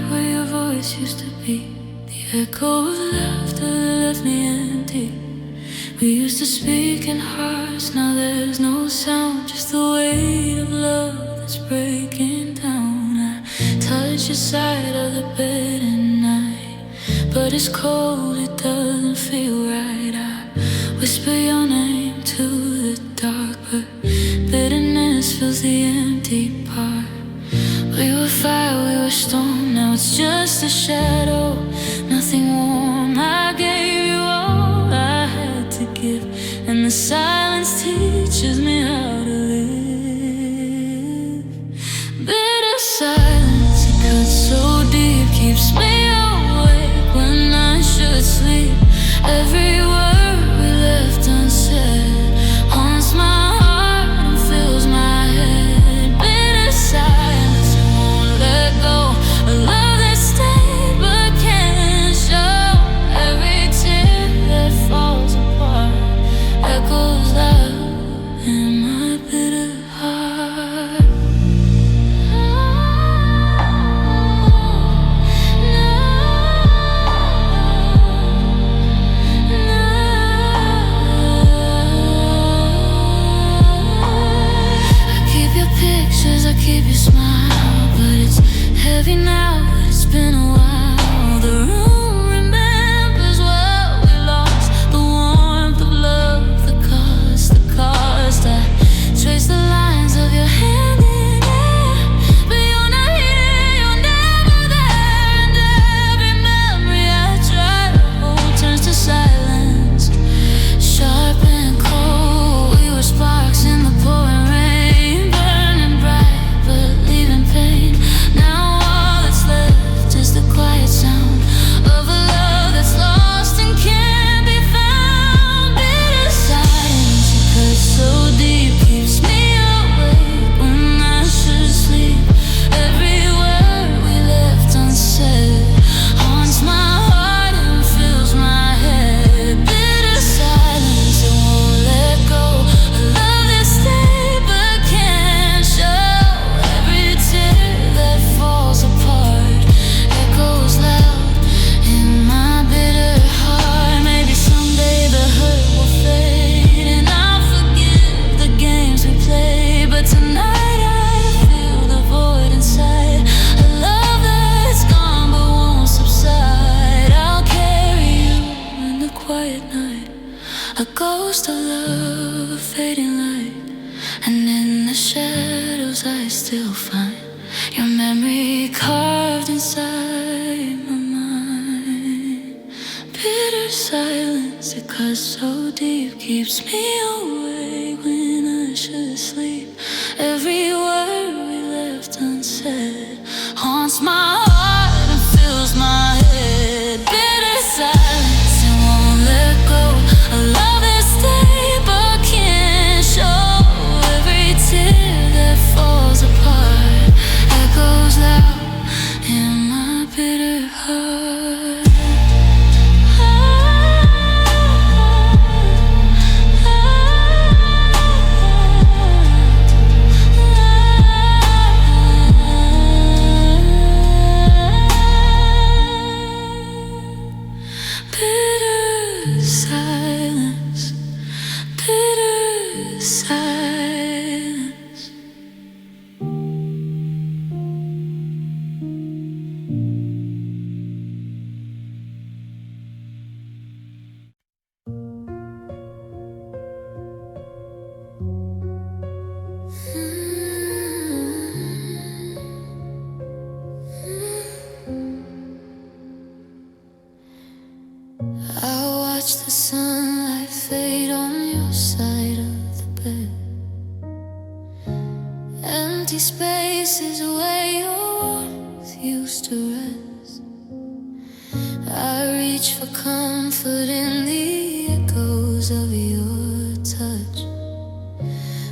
where your voice used to be. The echo of laughter that left me empty. We used to speak in hearts, now there's no sound. Just the weight of love that's breaking down. I touch your side of the bed at night, but it's cold, it doesn't feel right. I whisper your name to the dark, but bitterness fills the empty part. We were fire, we were storm, now it's just a shadow. Nothing warm, I gave you all I had to give, and the silence teaches me how to live. Bitter silence, it cuts so deep, keeps me awake when I should sleep. Every word we left unsaid haunts my heart and fills my head. Bitter silence, it won't let go. A love that stayed but can't show. Every tear that falls apart echoes loud in my bitter heart. I keep your smile, but it's heavy now, it's been a while. The room remembers what we lost, the warmth of love, the cost. I trace the lines of your hand in air, but you're not here, you're never there. And every memory I try to hold turns to silence, sharp and cold. We were sparks in the pouring rain, burning bright but leaving pain. Now all that's left is the quiet sound of a love that's lost and can't be found. Bitter silence, it cuts so deep, keeps me awake when I should sleep. Every word we left unsaid haunts my heart and fills my head. Bitter silence, it won't let go. A love that stayed but can't show. Every tear that falls apart echoes loud in my bitter heart. Maybe someday the hurt will fade and I'll forgive the games we played, but tonight I feel the void inside. A love that's gone but won't subside. I'll carry you in the quiet night, a ghost of love, a fading light. And in the shadows I still find your memory carved inside my mind. Bitter silence, it cuts so deep, keeps me awake when I should sleep. Every word we left unsaid haunts my heart and fills my head. Bitter silence, it won't let go. A love that stayed but can't show. Every tear that falls apart echoes loud in my bitter heart. Bitter silence, bitter silence. I watch the sunlight fade on your side of the bed. Empty spaces where your warmth used to rest. I reach for comfort in the echoes of your touch,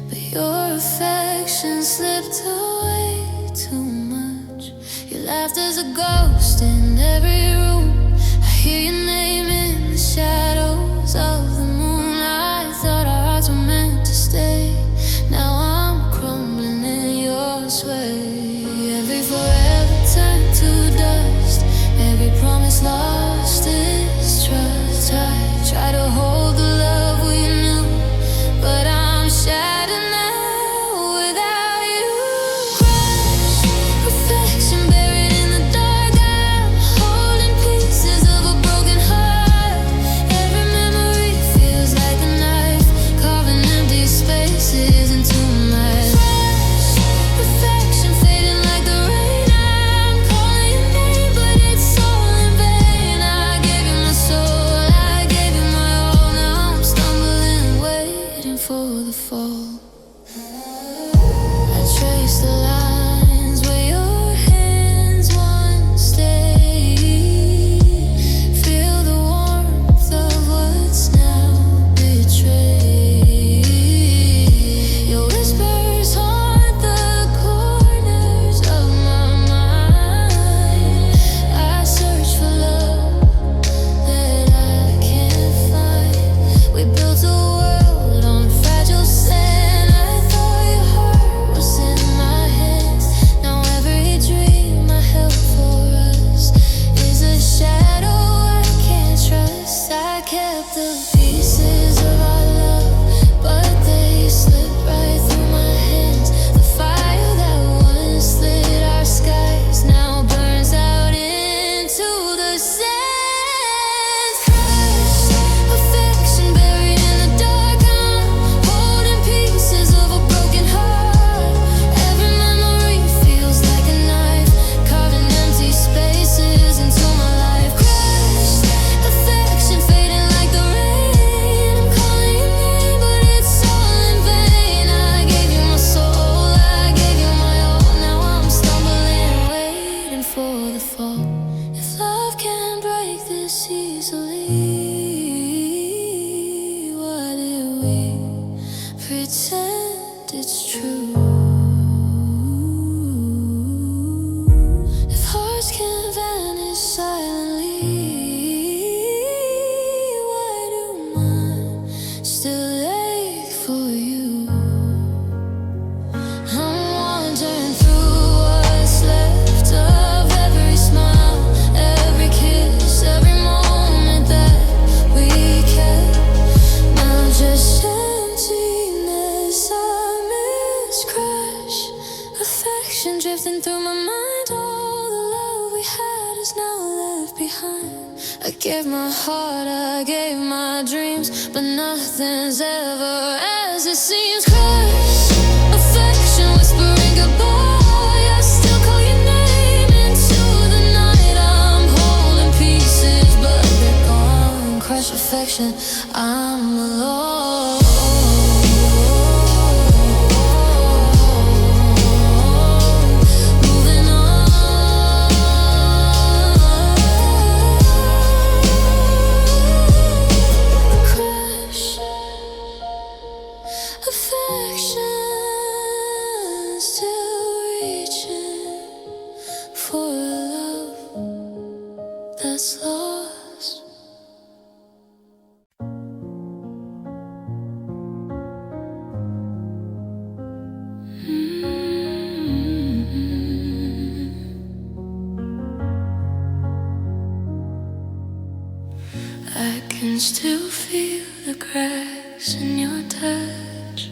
but your affection slipped away too much. You laughed as a ghost in every room. I hear your name in the shadows of the moon. I thought our hearts were meant to stay. Now I'm crumbling in your sway. Every forever turned to dust. for the fall. If love can break this easily, why do we pretend it's true? If hearts can vanish silently, why do mine still ache for you? I'm wandering through what's left of every smile, every kiss, every moment that we kept. Now just emptiness I miss. Crash, affection drifting through my mind. All the love we had is now left behind. I gave my heart, I gave my dreams, but nothing's ever as it seems. Crash, affection whispering goodbye. I still call your name into the night. I'm holding pieces, but they're gone. Crash, affection, I'm alone. Moving on. Crash, affection still reaching for a love that's lost. I can still feel the cracks in your touch.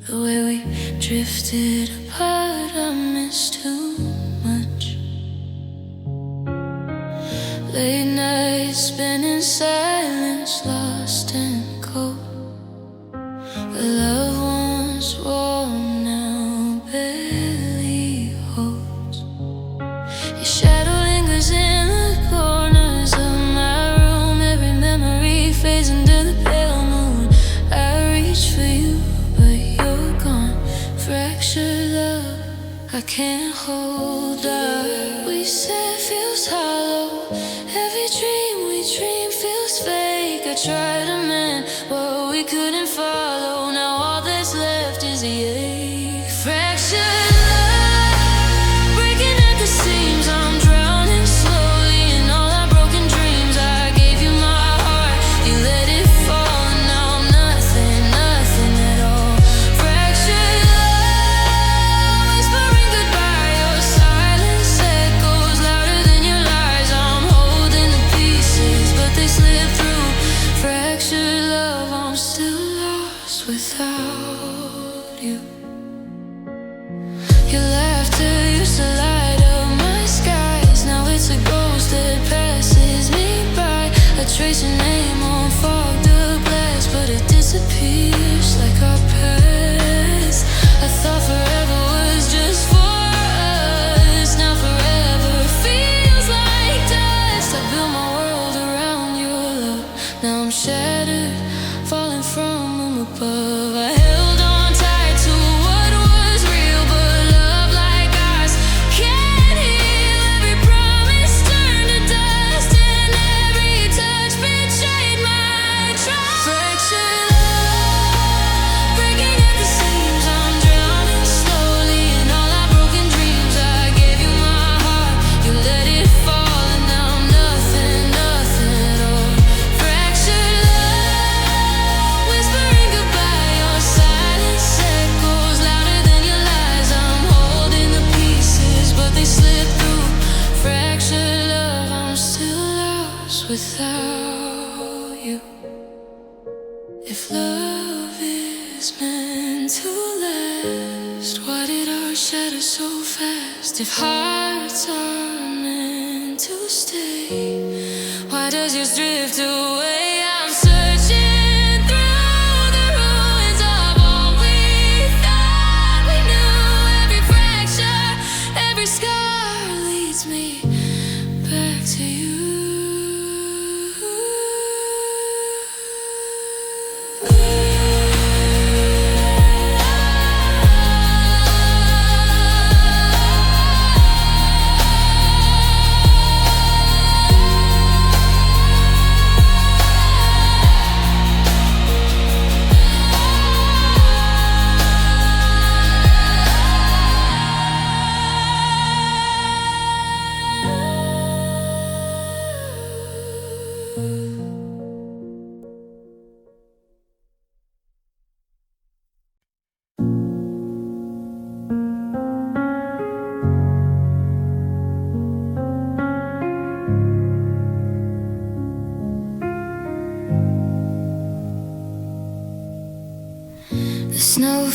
The way we drifted apart, I miss too much. Late nights spent in silence, lost and cold. The love once warm now barely holds. Your shadow lingers in the corners of my room. Every memory fades into the pale moon. I reach for you, but you're gone. Fractured love, I can't hold up. We said feels hollow. Every dream we dream feels fake. I tried to mend what we couldn't follow. Now all that's left is the ache. Fractured love, breaking at the seams. I'm drowning slowly in all our broken dreams. I gave you my heart, you let it fall, and now I'm nothing, nothing at all. Fractured love, whispering goodbye. Your silence echoes louder than your lies. I'm holding the pieces, but they slip through. Fractured love, I'm still lost without you. Your laughter used to light up my skies. Now it's a ghost that passes me by. I trace your name on fogged up glass, but it disappears like our past. I thought forever was just for us. Now forever feels like dust. I built my world around your love. Now I'm shattered, falling from above. I held on tight to what was real, but love like ours can't heal. Every promise turned to dust, and every touch betrayed my trust. Fractured love, breaking at the seams. I'm drowning slowly in all our broken dreams. I gave you my heart, you let it fall, and now I'm nothing, nothing at all. Fractured love, whispering goodbye. Your silence echoes louder than your lies. I'm holding the pieces, but they slip through. Fractured love, I'm still lost without you. If love is meant to last, why did our shadow so fast? If hearts are meant to stay, why does yours drift away? I'm searching through the ruins of all we thought we knew. Every fracture, every scar leads me back to you.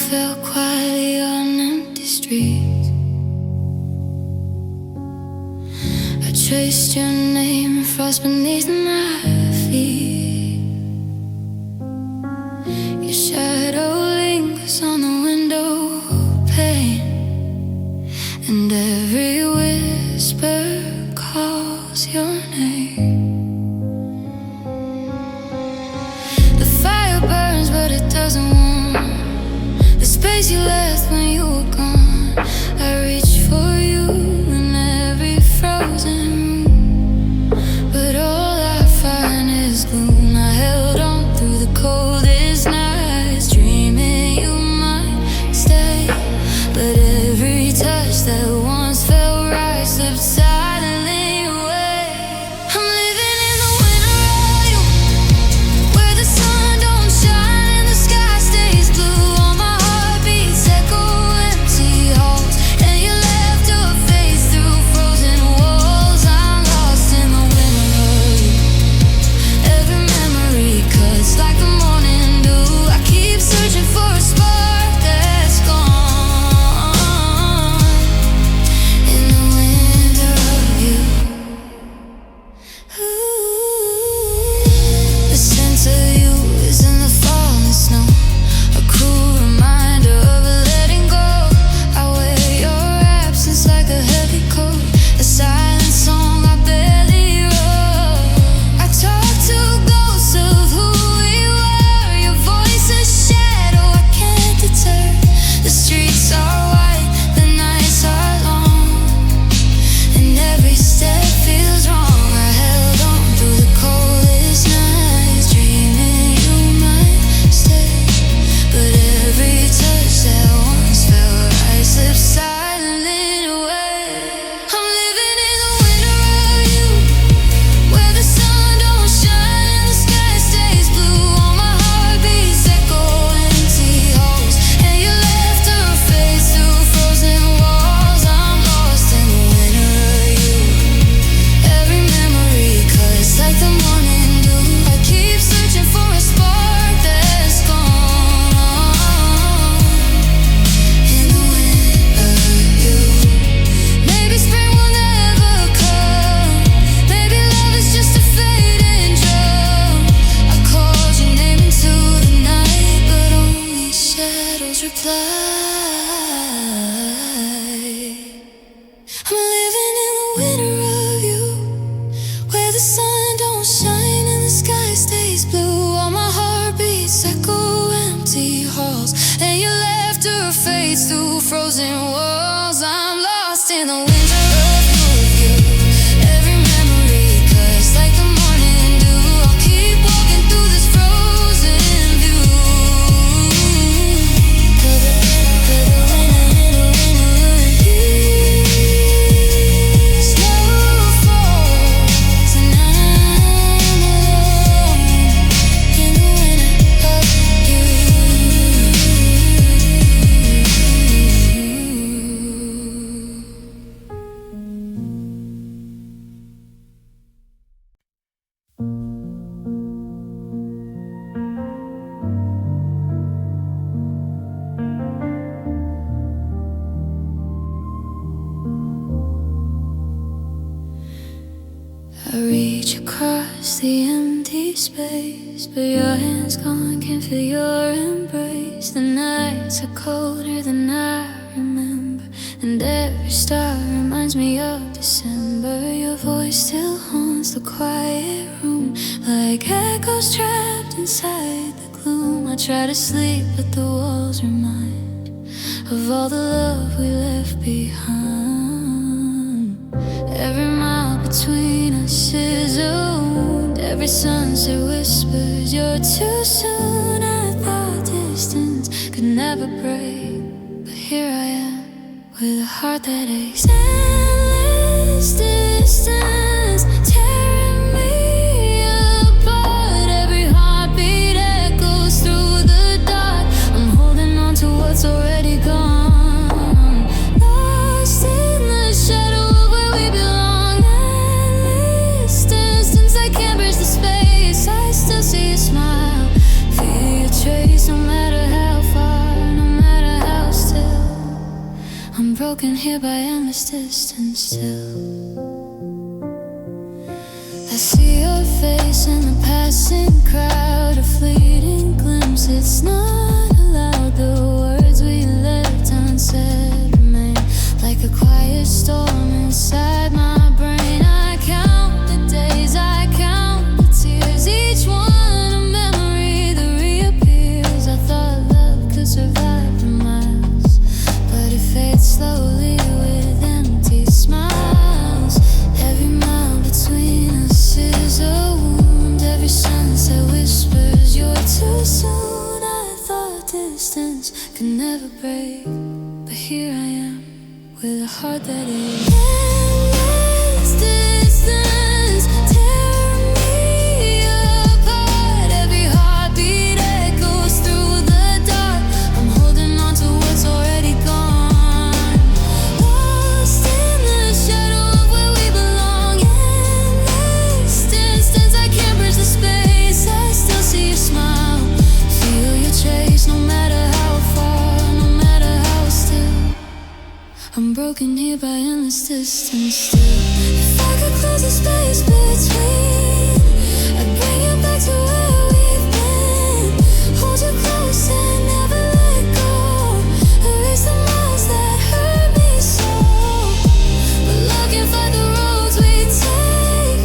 fell quietly on empty streets. I traced your name, frost beneath my feet. Your shadow lingers on the window pane, and every whisper calls your name. The fire burns, but it doesn't warm the space you left when you were gone. I reach for you in every frozen room, but all I find is gloom. I held on through the coldest nights, dreaming you might stay, but every touch that once felt right slipped silently away. I'm living in the winter of you, where the sun don't shine and the sky stays blue. All my heartbeats echo empty halls, and you left your face through frozen walls. I'm lost in the winter of you. Every memory cuts like the morning dew. I keep searching for a spark that's gone in the winter of you. The sense of you is in the falling snow, a cruel reminder of letting go. I wear your absence like a heavy coat, a silent song I barely wrote. I talk to ghosts of who we were, your voice a shadow I can't deter. The streets are white, the nights are long, and every step feels wrong. I held on through the coldest nights, dreaming you might stay, but every touch that once felt right slipped silently away. I'm living in the winter of you, where the sun don't shine and the sky stays blue. All my heartbeats echo empty halls, and you left her face through frozen walls. I'm lost in the winter of you. Every memory cuts like the morning dew. I keep searching for a spark that's gone in the winter of you. Maybe spring will never come, maybe love is just a fading drum. I called your name into the night, but only shadows reply. I'm living in the winter of you, where the sun don't shine and the sky stays blue. All my heartbeats echo empty halls, and you left her face through frozen walls. I'm lost in the winter of you. Every memory cuts like the morning dew. I'll keep walking through this frozen view. Snow falls and I'm alone in the winter of you. I reach across the empty space, but your hand's gone, can't feel your embrace. The nights are colder than I remember, and every star reminds me of December. Your voice still haunts the quiet room, like echoes trapped inside the gloom. I try to sleep, but the walls remind of all the love we left behind. Every mile between us is a wound, every sunset whispers you're too soon. I thought distance could never break, but here I am with a heart that aches. Endless distance tearing me apart, every heartbeat echoes through the dark. I'm holding on to what's already gone, lost in the shadow of where we belong. Endless distance, I can't bridge the space. I still see your smile, feel your trace, no matter how far, no matter broken here by endless distance still. I see your face in the passing crowd, a fleeting glimpse. It's not allowed. The words we left unsaid remain like a quiet storm inside my brain. I count the days, I count the tears, each one a memory that reappears. I thought love could survive the miles, but it fades slowly with empty smiles. Every mile between us is a wound, every sunset whispers you're too soon. I thought distance could never break, but here I am with a heart that is endless distance, tearing me apart. Every heartbeat echoes through the dark. I'm holding on to what's already gone, lost in the shadow of where we belong. Endless distance, I can't bridge the space. I still see your smile, feel your trace, no matter how far, no matter how still. I'm broken here by endless distance still. If I could close the space between, I'd bring you back to where we've been. Hold you close and never let go. Erase the miles that hurt me so. But love can find the roads we take,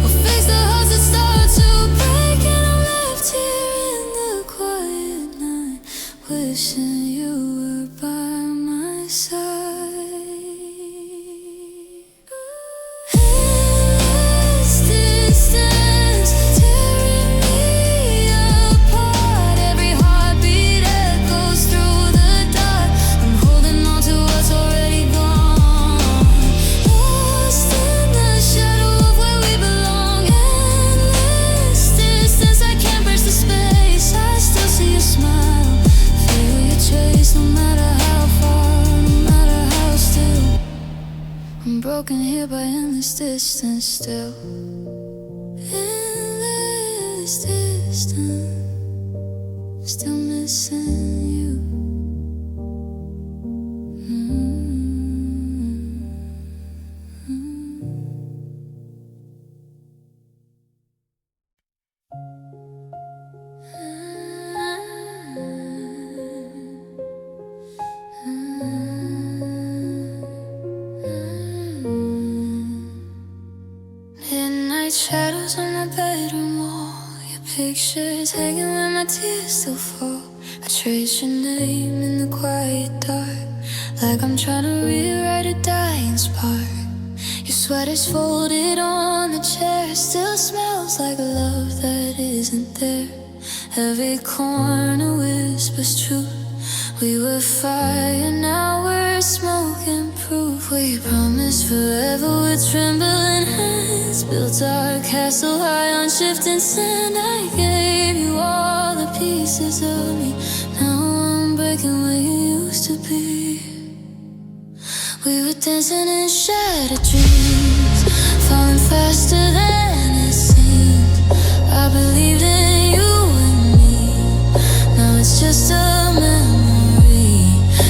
or fix the hearts that start to break. And I'm left here in the quiet night, wishing you were by my side. Broken here by endless distance still. Endless distance, still missing you. Shadows on my bedroom wall, your pictures hanging where my tears still fall. I trace your name in the quiet dark, like I'm trying to rewrite a dying spark. Your sweater's folded on the chair, still smells like love that isn't there. Every corner whispers truth. We were fire, now we're smoke and proof. We promised forever with trembling hands, built our castle high on shifting sand. I gave you all the pieces of me, now I'm breaking where you used to be. We were dancing in shattered dreams, falling faster than it seemed. I believed in you and me, now it's just a memory.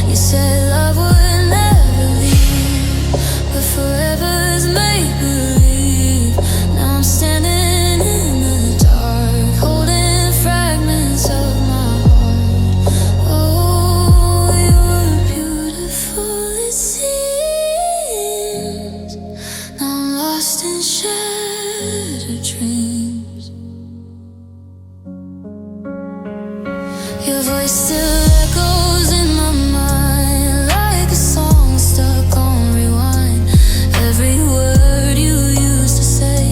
You said love would never leave, but forever's make-believe. Now I'm standing in the dark, holding fragments of my heart. Oh, you were beautiful, it seems. Now I'm lost in shattered dreams. Your voice still echoes in my mind, like a song stuck on rewind. Every word you used to say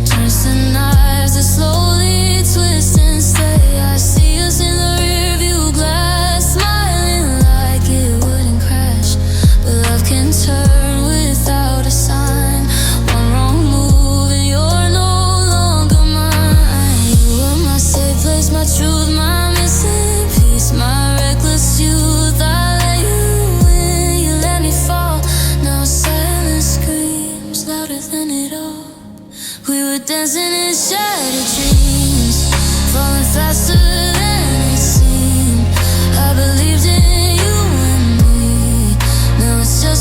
turns to knives that slowly twist and stay. I see us in the rearview glass, smiling like it wouldn't crash. But love can turn without a sign. One wrong move and you're no longer mine. You were my safe place, my truth, my missing piece, my reckless youth. I let you in, you let me fall. Now silence screams louder than it all. We were dancing in shattered dreams, falling faster than it seemed. I believed in you and me, now it's just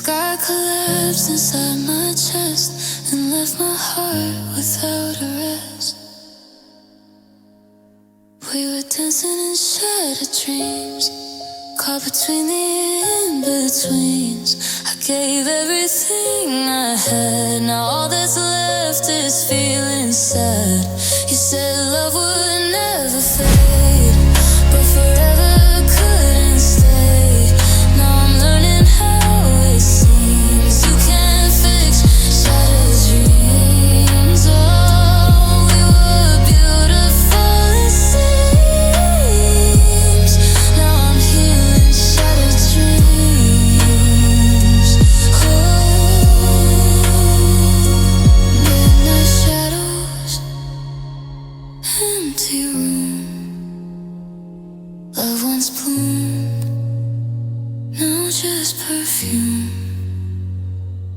sky collapsed inside my chest and left my heart without a rest. We were dancing in shattered dreams, caught between the in-betweens. I gave everything I had, now all that's left is feeling sad. You said love would never fade, but forever couldn't stay. Now I'm learning how it seems. You can't fix shattered dreams. Oh, we were beautiful it seems. Now I'm healing shattered dreams. Oh, midnight shadows, empty room. Love once bloomed, now just perfume.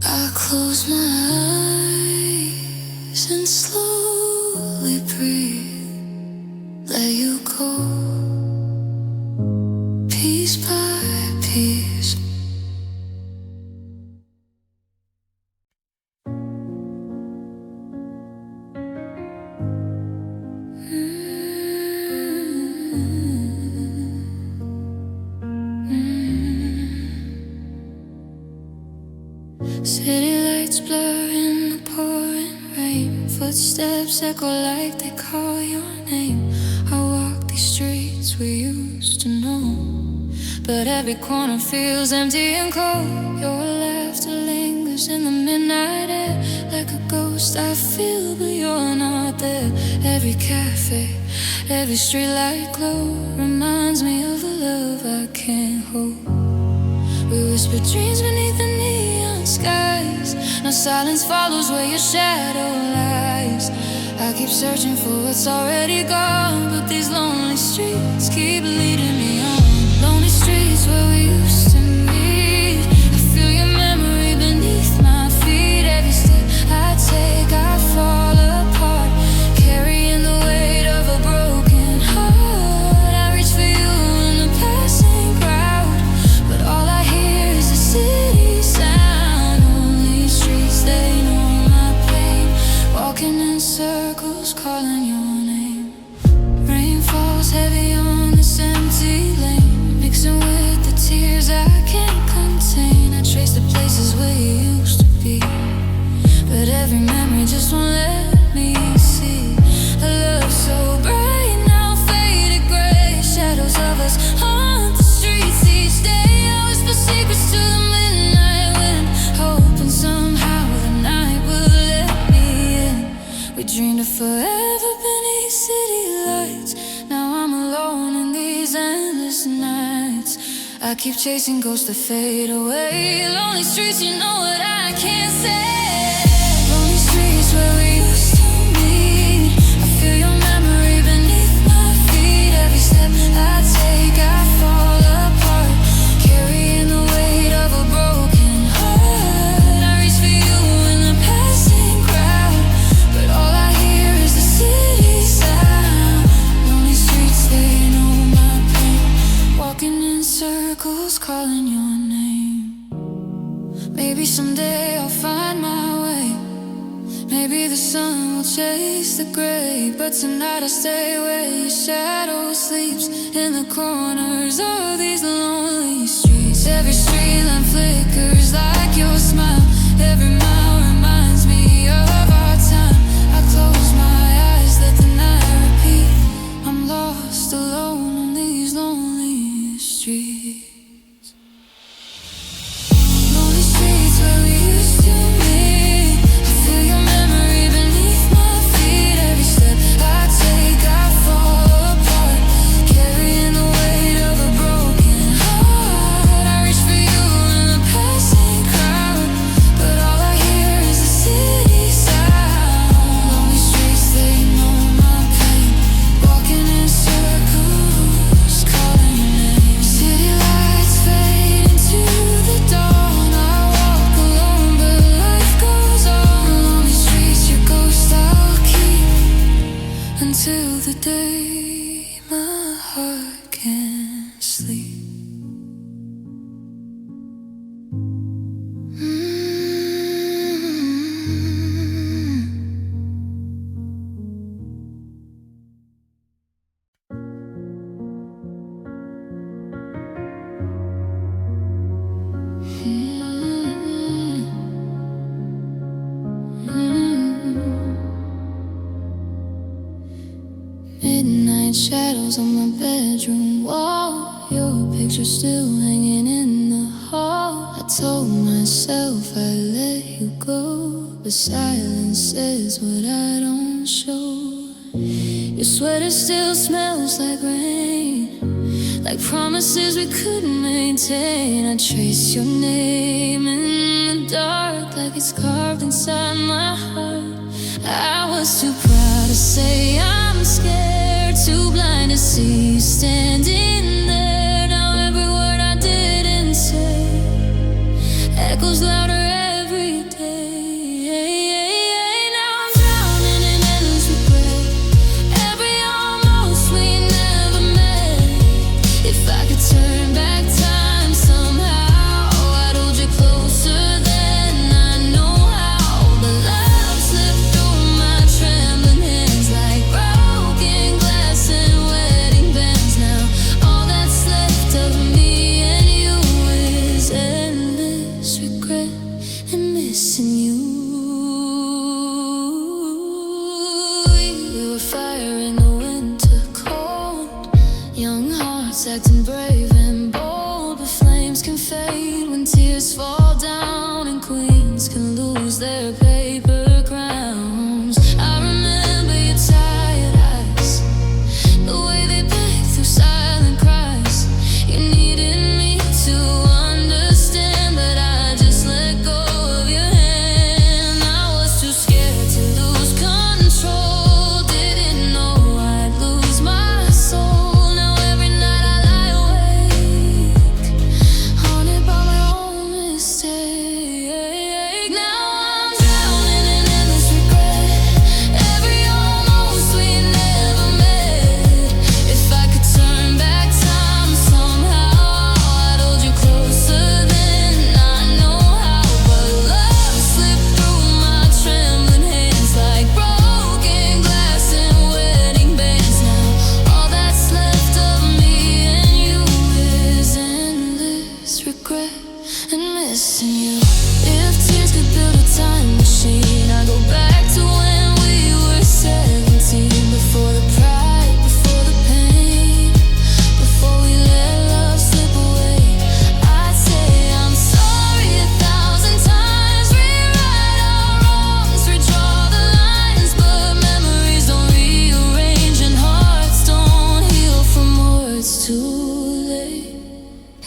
I close my eyes and slowly breathe. Let you go, piece by piece. City lights blur in the pouring rain. Footsteps echo like they call your name. I walk these streets we used to know, but every corner feels empty and cold. Your laughter lingers in the midnight air like a ghost I feel, but you're not there. Every cafe, every streetlight glow reminds me of a love I can't hold. We whisper dreams beneath the neon skies. No silence follows where your shadow lies. I keep searching for what's already gone, but these lonely streets keep leading me on. Lonely streets where we used to meet. I feel your memory beneath my feet. Every step I take, I fall apart, carrying the weight of a broken heart. I reach for you in the passing crowd, but all I hear is the city sound. Only streets, they know my pain. Walking in circles, calling your name. Rain falls heavy on this empty lane, mixing with the tears I can't contain. I trace the places where you used to be, but every memory just won't let me see a love so bright now faded gray. Shadows of us haunt the streets each day. I whisper secrets to the midnight wind, hoping somehow the night will let me in. We dreamed of forever beneath city lights. Now I'm alone in these endless nights. I keep chasing ghosts that fade away. Lonely streets, you know what I can't say. Lonely streets where we used to meet. I feel your memory beneath my feet. Every step I take, I fall apart, carrying the weight of a broken heart. I reach for you in the passing crowd, but all I hear is the city sound. Lonely streets, they know my pain. Walking in circles, calling your name. Maybe someday I'll find my way. Maybe the sun will chase the gray, but tonight I stay where your shadow sleeps, in the corners of these lonely streets. Every street lamp flickers like your smile. Every mile reminds me of our time. I close my eyes, let the night repeat. I'm lost alone on these lonely streets. Lonely streets where we used to meet. I feel your memory beneath my feet. Every step I take, I fall apart, carrying the weight of a broken heart. I reach for you in the passing crowd, but all I hear shadows on my bedroom wall. Your picture still hanging in the hall. I told myself I'd let you go, but silence is what I don't show. Your sweater still smells like rain, like promises we couldn't maintain. I trace your name in the dark, like it's carved inside my heart. I was too proud to say I'm scared, too blind to see you standing there. Now every word I didn't say echoes louder every day. Now I'm drowning in endless regret, every almost we never met. If I could turn back time somehow, I'd hold you closer than I know how. But love slipped through my trembling hands like broken glass and wedding bands. Now all that's left of me and you is endless regret and missing you. We were fire in the winter cold, young hearts acting brave and bold. But flames can fade when tears fall down, and queens can lose their paper crowns. I remember your tired eyes, the way they begged through silent cries. You needed me to understand, but I just let go of your hand. I was too scared to lose control, didn't know I'd lose my soul. Now every night I lie awake, haunted by my own mistake. Now I'm drowning in endless regret, every almost we never met. If I could turn back time somehow, I'd hold you closer than I know how. But love slipped through my trembling hands like broken glass and wedding bands. Now all that's left of me and you is endless regret and missing you. If tears could build a time machine, I'd go back to when we were 17. Before the pride, before the pain, before we let love slip away. I'd say I'm sorry 1,000 times, rewrite our wrongs, redraw the lines. But memories don't rearrange and hearts don't heal from words too late.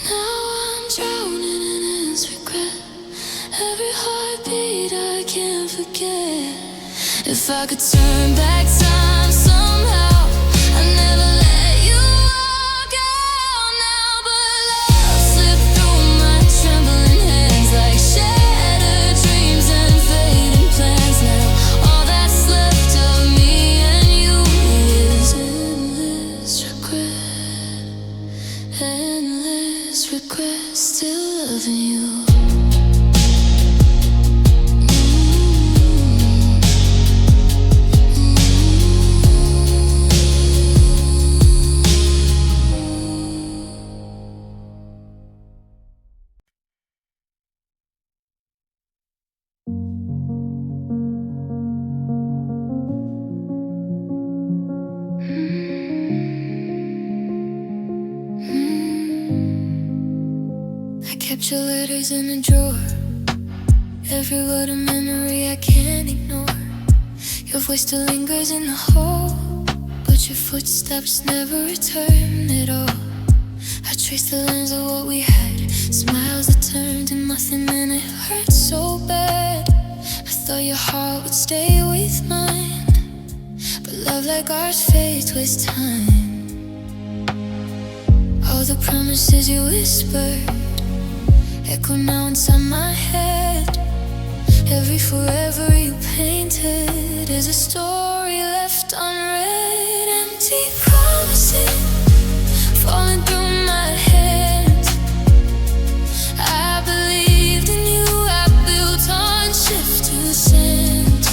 Now I'm drowning in this regret, every heartbeat I can't forget. If I could turn back time somehow, I'd never let you walk out now. But love slipped through my trembling hands like shattered dreams and fading plans. Now all that's left of me and you is endless regret, still loving you. I kept your letters in a drawer, every word a memory I can't ignore. Your voice still lingers in the hole, but your footsteps never return at all. I traced the lines of what we had, smiles that turned into nothing, and it hurt so bad. I thought your heart would stay with mine, but love like ours fades with time. All the promises you whispered echo now inside my head. Every forever you painted is a story left unread. Empty promises falling through my hands. I believed in you, I built on shift to the sand.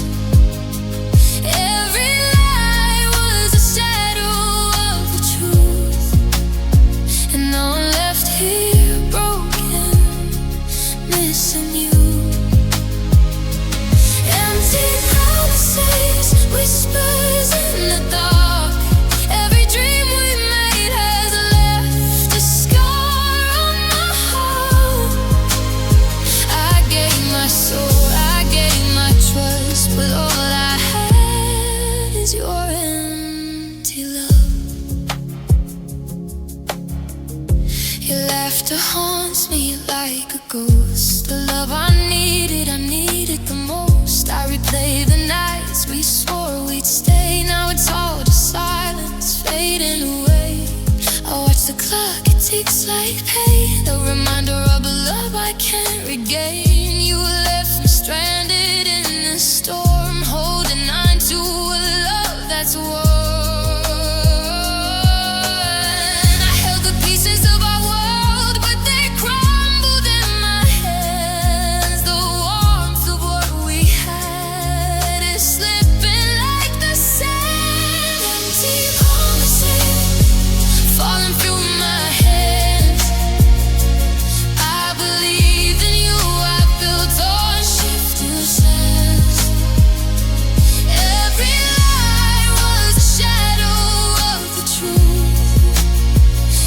Every lie was a shadow of the truth, and now I'm left here broken, missing you. Empty promises, whispers in the dark. Every dream The love I needed the most. I replay the nights we swore we'd stay. Now it's all just silence fading away. I watch the clock, it ticks like pain, the reminder of a love I can't regain. You left me stranded in a storm, holding on to a love that's worn. I held the pieces of our world, but they crumbled in my hands. The warmth of what we had is slipping like the sand. Empty promises falling through my hands. I believed in you, I built on shifting sands. Every lie was a shadow of the truth,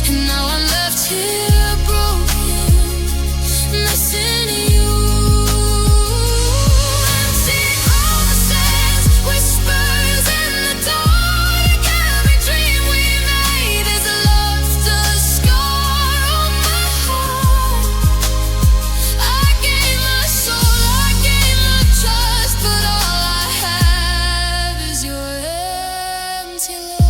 and now I'm left here broken, missing you. Empty promises, whispers in the dark. Every dream we made is lost, a scar on my heart. I gave my soul, I gave my trust, but all I have is your empty love.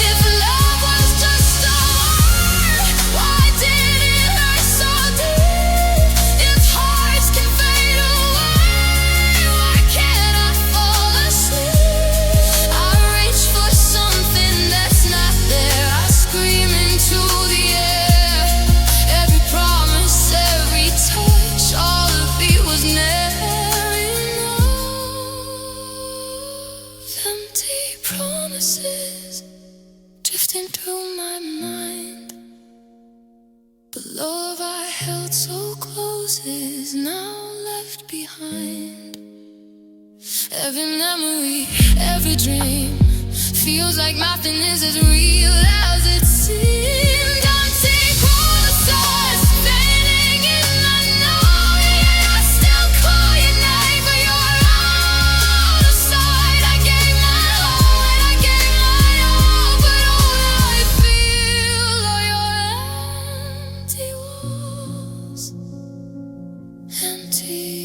If love was just a word, why did it hurt so deep? If hearts can fade away, why can't I fall asleep? I reach for something that's not there, I scream into the air. Every promise, every touch, all of it was never enough. Empty promises drifting through my mind. The love I held so close is now left behind. Every memory, every dream feels like nothing is as real as it seemed. Empty promises fading in the night. I still call your name, but you're out of sight. I gave my heart, I gave my all, but all I feel are your empty walls. Empty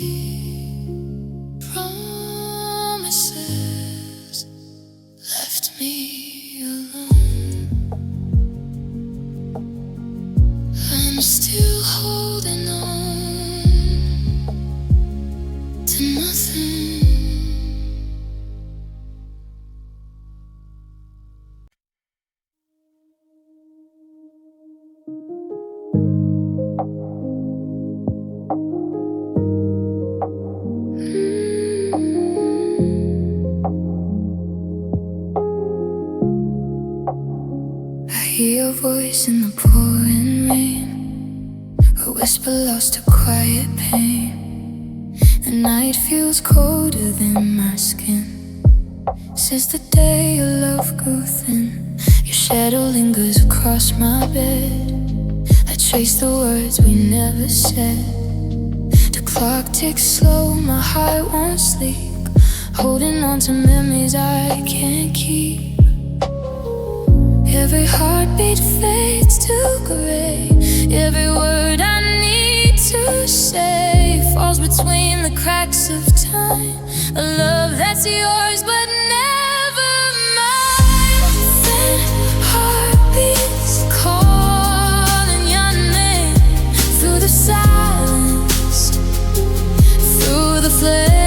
promises left me alone. I'm still holding on to nothing. I hear your voice in the pouring rain, a whisper lost to quiet pain. The night feels colder than my skin. Since the day your love grew thin, your shadow lingers across my bed. I trace the words we never said. The clock ticks slow, my heart won't sleep, holding on to memories I can't keep. Every heartbeat fades to gray. Every word I need to say falls between the cracks of time. A love that's yours but never mine. Then heartbeats calling your name through the silence, through the flame.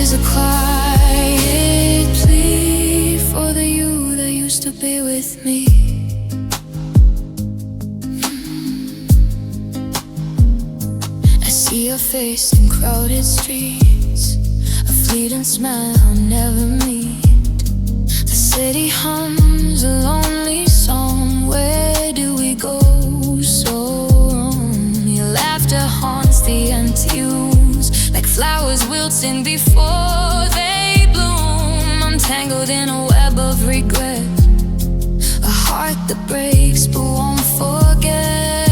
A quiet plea for the you that used to be with me. I see your face in crowded streets, a fleeting smile I'll never meet. The city hums a lonely song. Where do and before they bloom, I'm tangled in a web of regret, a heart that breaks but won't forget.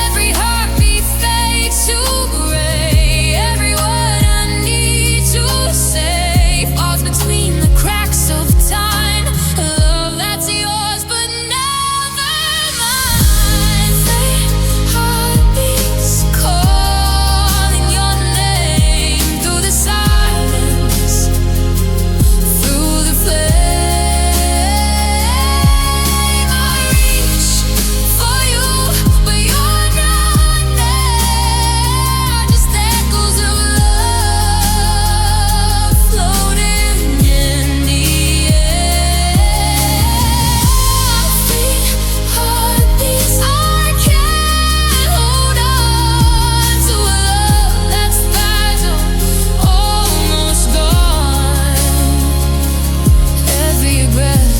Every heartbeat fades to gray, every word I need to say falls between the cracks of time. A love that's yours but never mine. Fate heartbeats calling your name through the silence, through the flame. I reach for you, but you're not there. Just echoes of love floating in the air. Fate heartbeats, I can't hold on to a love that's fragile, almost gone. Every breath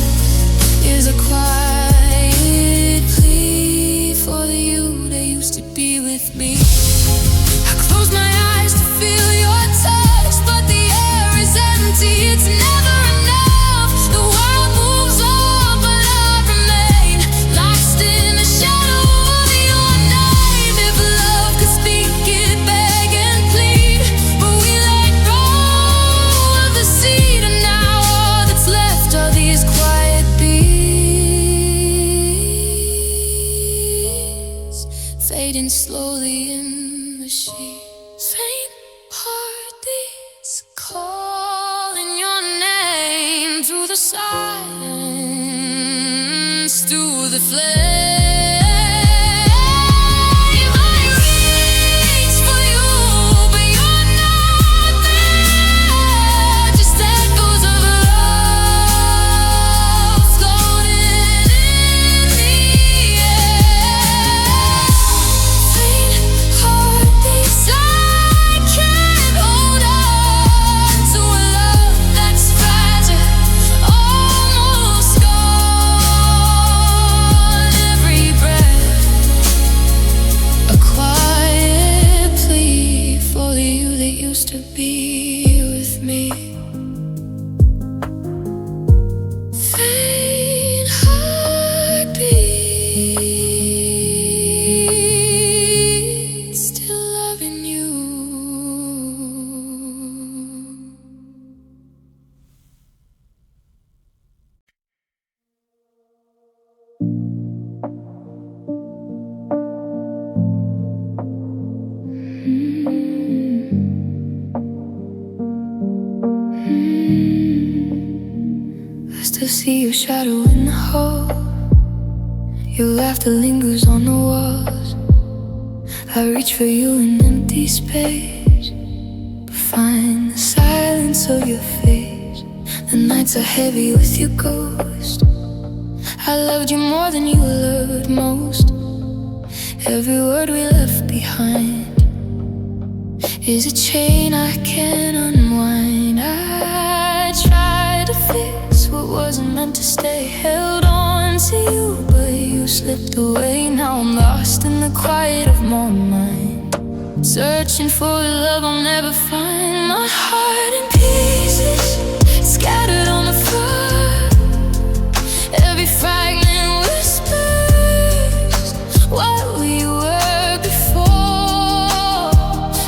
is a quiet plea for the you that used to be with me. I close my eyes to feel your touch, but the air is empty, it's never enough. The world moves on, but I remain lost in the shadow of your name. If love could speak, it beg and plead, but we let go of the seed, and now all that's left are these quiet beats, fading slowly in the sheets. Faint heartbeats calling your name through the silence, through the flame. I reach for you, but you're not there. Just echoes of love floating in the air. Faint heartbeats, I can't hold on to a love that's fragile, almost gone. Every breath, a quiet plea for the you that used to be with me. Faint heartbeat, still loving you. I still see your shadow in the hall. Your laughter lingers on the walls. I reach for you in empty space, but find the silence of your face. The nights are heavy with your ghost. I loved you more than you loved most. Every word we left behind is a chain I can't unwind. I tried to fix what wasn't meant to stay, held on to you, but you slipped away. Now I'm lost in the quiet of my mind, searching for the love I'll never find. My heart in pieces, scattered on the floor. Every fragment whispers what we were before.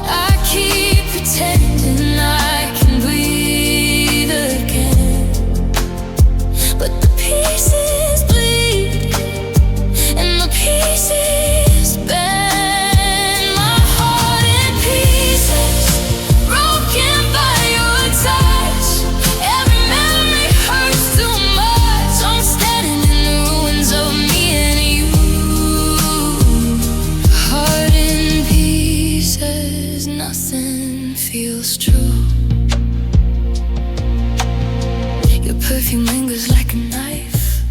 I keep pretending I can breathe again, but the pieces bleed and the pieces bend. My heart in pieces, broken by your touch. Every memory hurts too much. I'm standing in the ruins of me and you. Heart in pieces, nothing feels true. Your perfume lingers like a knife,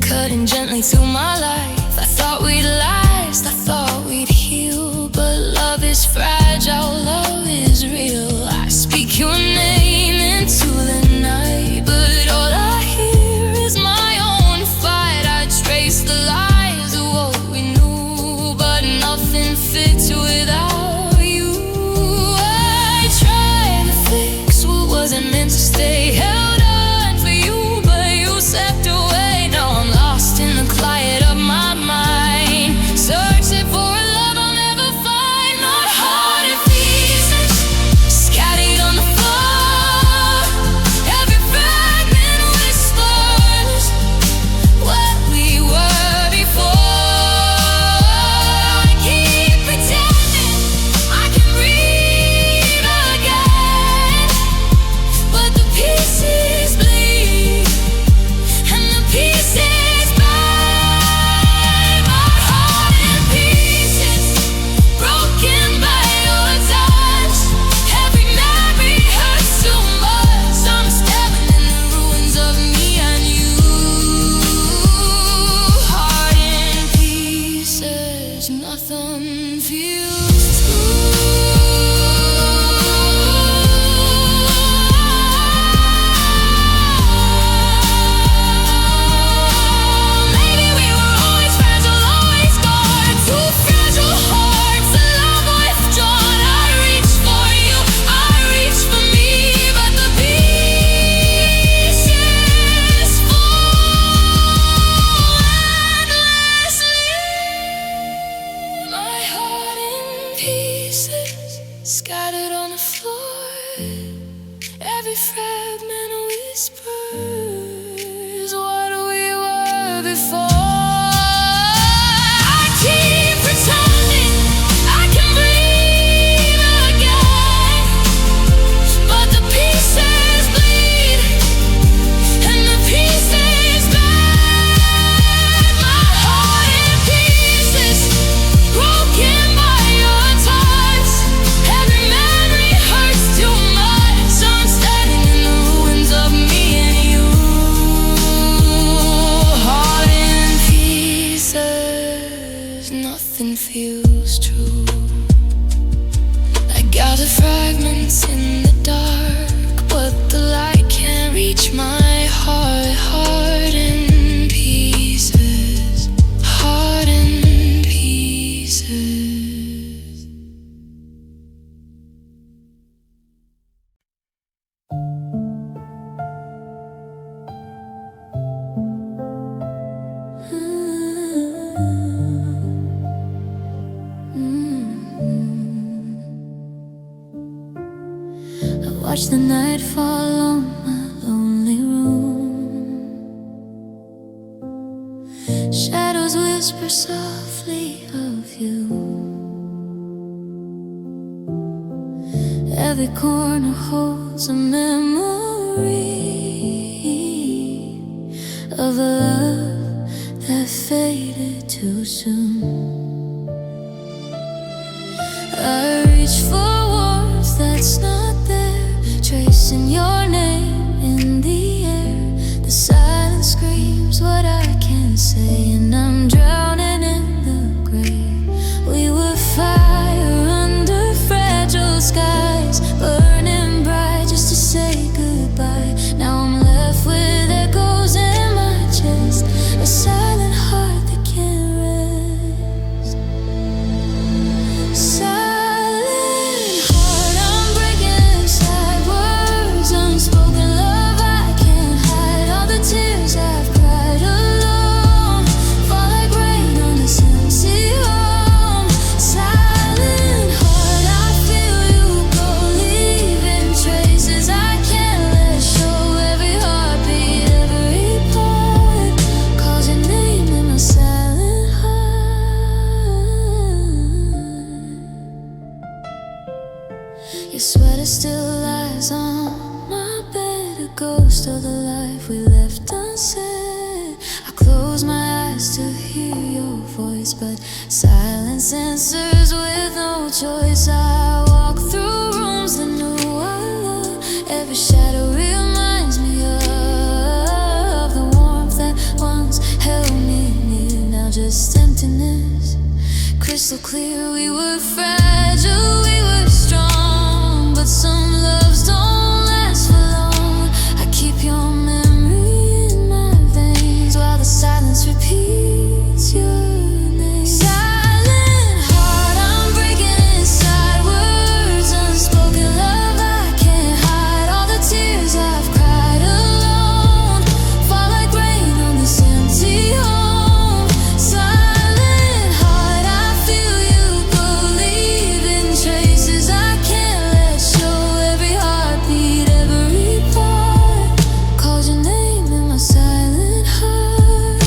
cutting gently through my life. I thought we'd last, I thought we'd heal, but love is fragile, love is real. I speak your name into the night, but all I hear is my own fight. I trace the lies of what we knew, but nothing fits without you. nothing feels true. I gather fragments in the dark, but the light can't reach my heart. Heart in pieces, heart in pieces. Watch the night fall on my lonely room. Shadows whisper softly of you. Every corner holds a memory of a love that faded too soon. I reach for warmth that's not there, tracing your name in the air. The silence screams what I can't say, and I'm drowning in the gray. We were fire under fragile skies, burning bright just to say goodbye. Now I'm left with echoes in my chest, a silent heart that can't rest. Your sweater still lies on my bed, a ghost of the life we left unsaid. I close my eyes to hear your voice, but silence answers with no choice. I walk through rooms that knew I love. Every shadow reminds me of the warmth that once held me near. Now just emptiness, crystal clear. We were fragile, we were strong, but some loves don't last for long. I keep your memory in my veins while the silence repeats your name. Silent heart, I'm breaking inside. Words unspoken, love I can't hide. All the tears I've cried alone fall like rain on this empty home. Silent heart, I feel you go, leaving traces I can't let show. Every heartbeat, every part calls your name in my silent heart.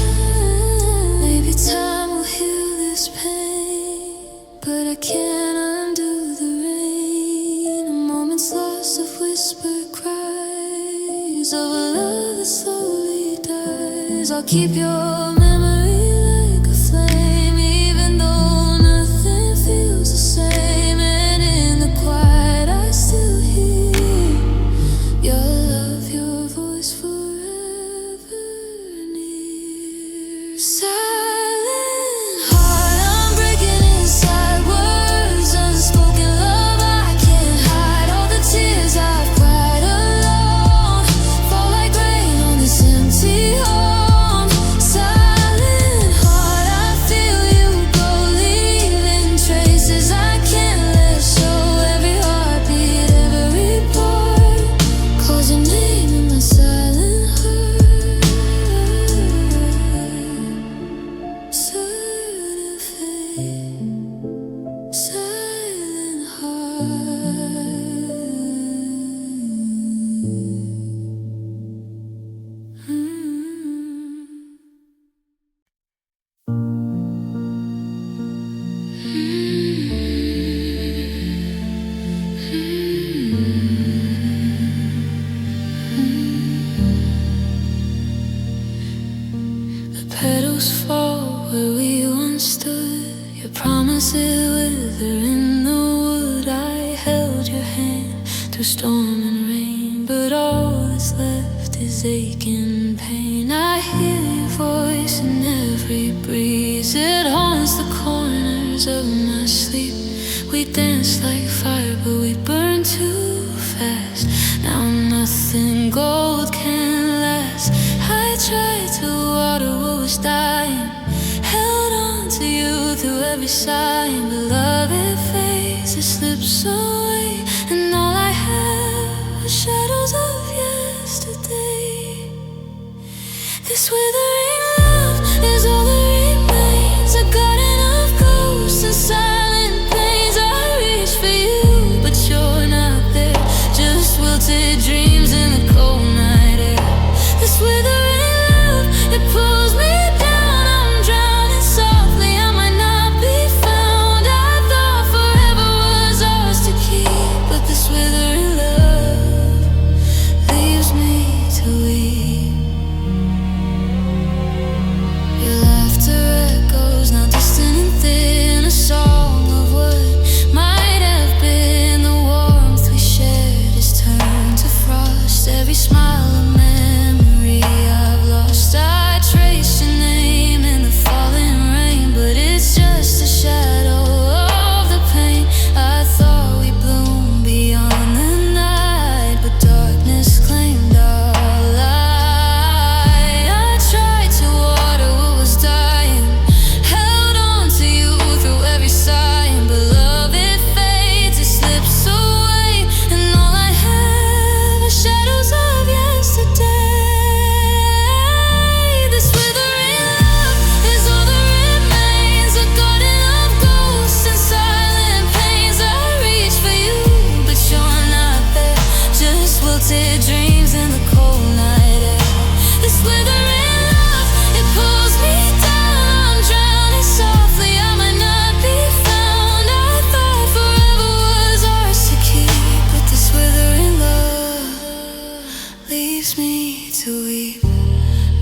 Maybe time will heal this pain, but I can't undo the rain. A moment's lost of whispered cries of a love that slowly dies. I'll keep your memory like a flame, even though nothing feels the same. And in the quiet I still hear your love, your voice forever near. Silent heart, I'm breaking inside. Words unspoken, love I can't hide. All the tears I've cried alone fall like rain on this empty home. Silent heart, I feel you go, leaving traces I can't let show. Every heartbeat, every part calls your name in my silent heart. Certain fate, silent heart. The petals fall where we once stood. Your promises wither in the wood. I held your hand through storm and rain, but all that's left is aching pain. I hear your voice in every breeze. It haunts the corner hours of my sleep. We danced like fire, but we burned too fast. Now nothing gold can last. I tried to water what was dying, held on to you through every sign, but love it fades, it slips away, and all I have are shadows of yesterday. This withering love is all that remains, a garden of ghosts and silent pains. I reach for you, but you're not there, just wilted dreams in the cold night air. This withering love, it pulls me down, I'm drowning softly, I might not be found. I thought forever was ours to keep, but this withering love leaves me to weep. Your laughter echoes, now distant and thin, a song of what might have been. The warmth we shared is turned to frost, every smile a memory I've lost. I trace your name in the falling rain, but it's just a shadow of the pain. I thought we bloomed beyond the night, but darkness claimed our light. I tried to water what was dying, held on to you through every sign, but love it fades, it slips away, and all I have are shadows of yesterday. This withering love is all that remains, a garden of ghosts and silent pains. I reach for you, but you're not there, just wilted dreams in the cold night air. This withering love, it pulls me down, I'm drowning softly, I might not be found. I thought forever was ours to keep, but this withering love leaves me to weep.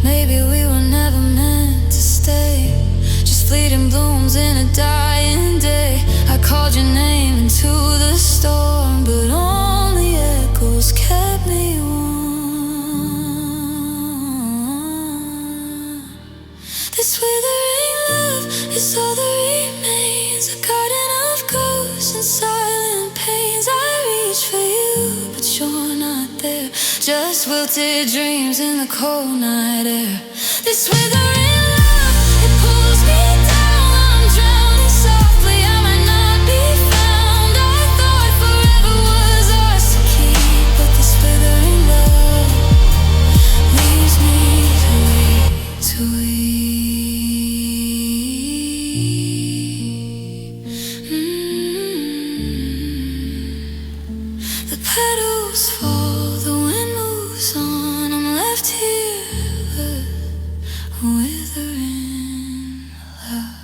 Maybe we were never meant to stay, just fleeting blooms in a dying day. I called your name into the storm, but only echoes kept me warm. This withering love is all that remains, a garden of ghosts and silent pains. I reach for you, but you're not there, just wilted dreams in the cold night air. This withering love, it pulls me down, I'm drowning softly, I might not be found. I thought forever was ours to keep, but this withering love leaves me to weep, to weep. The petals fall, the wind moves on, I'm left here withering love.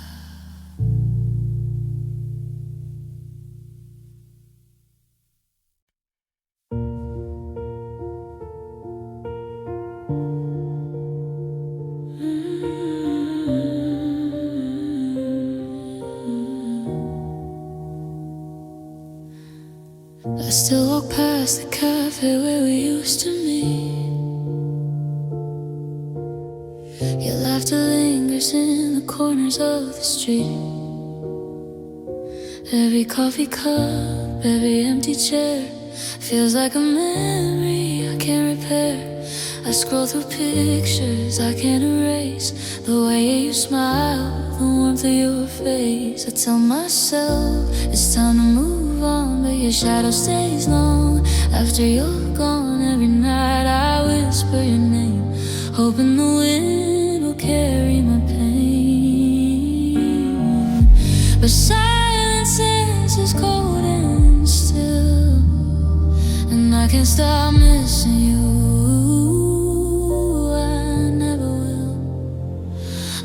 I still walk past the cafe where we used to meet. Your laughter lingers in the corners of the street. Every coffee cup, every empty chair feels like a memory I can't repair. I scroll through pictures I can't erase, the way you smile, the warmth of your face. I tell myself it's time to move on, but your shadow stays long after you're gone. Every night I whisper your name, hoping the wind will carry my pain. But silence is as cold and still, and I can't stop missing you. I never will.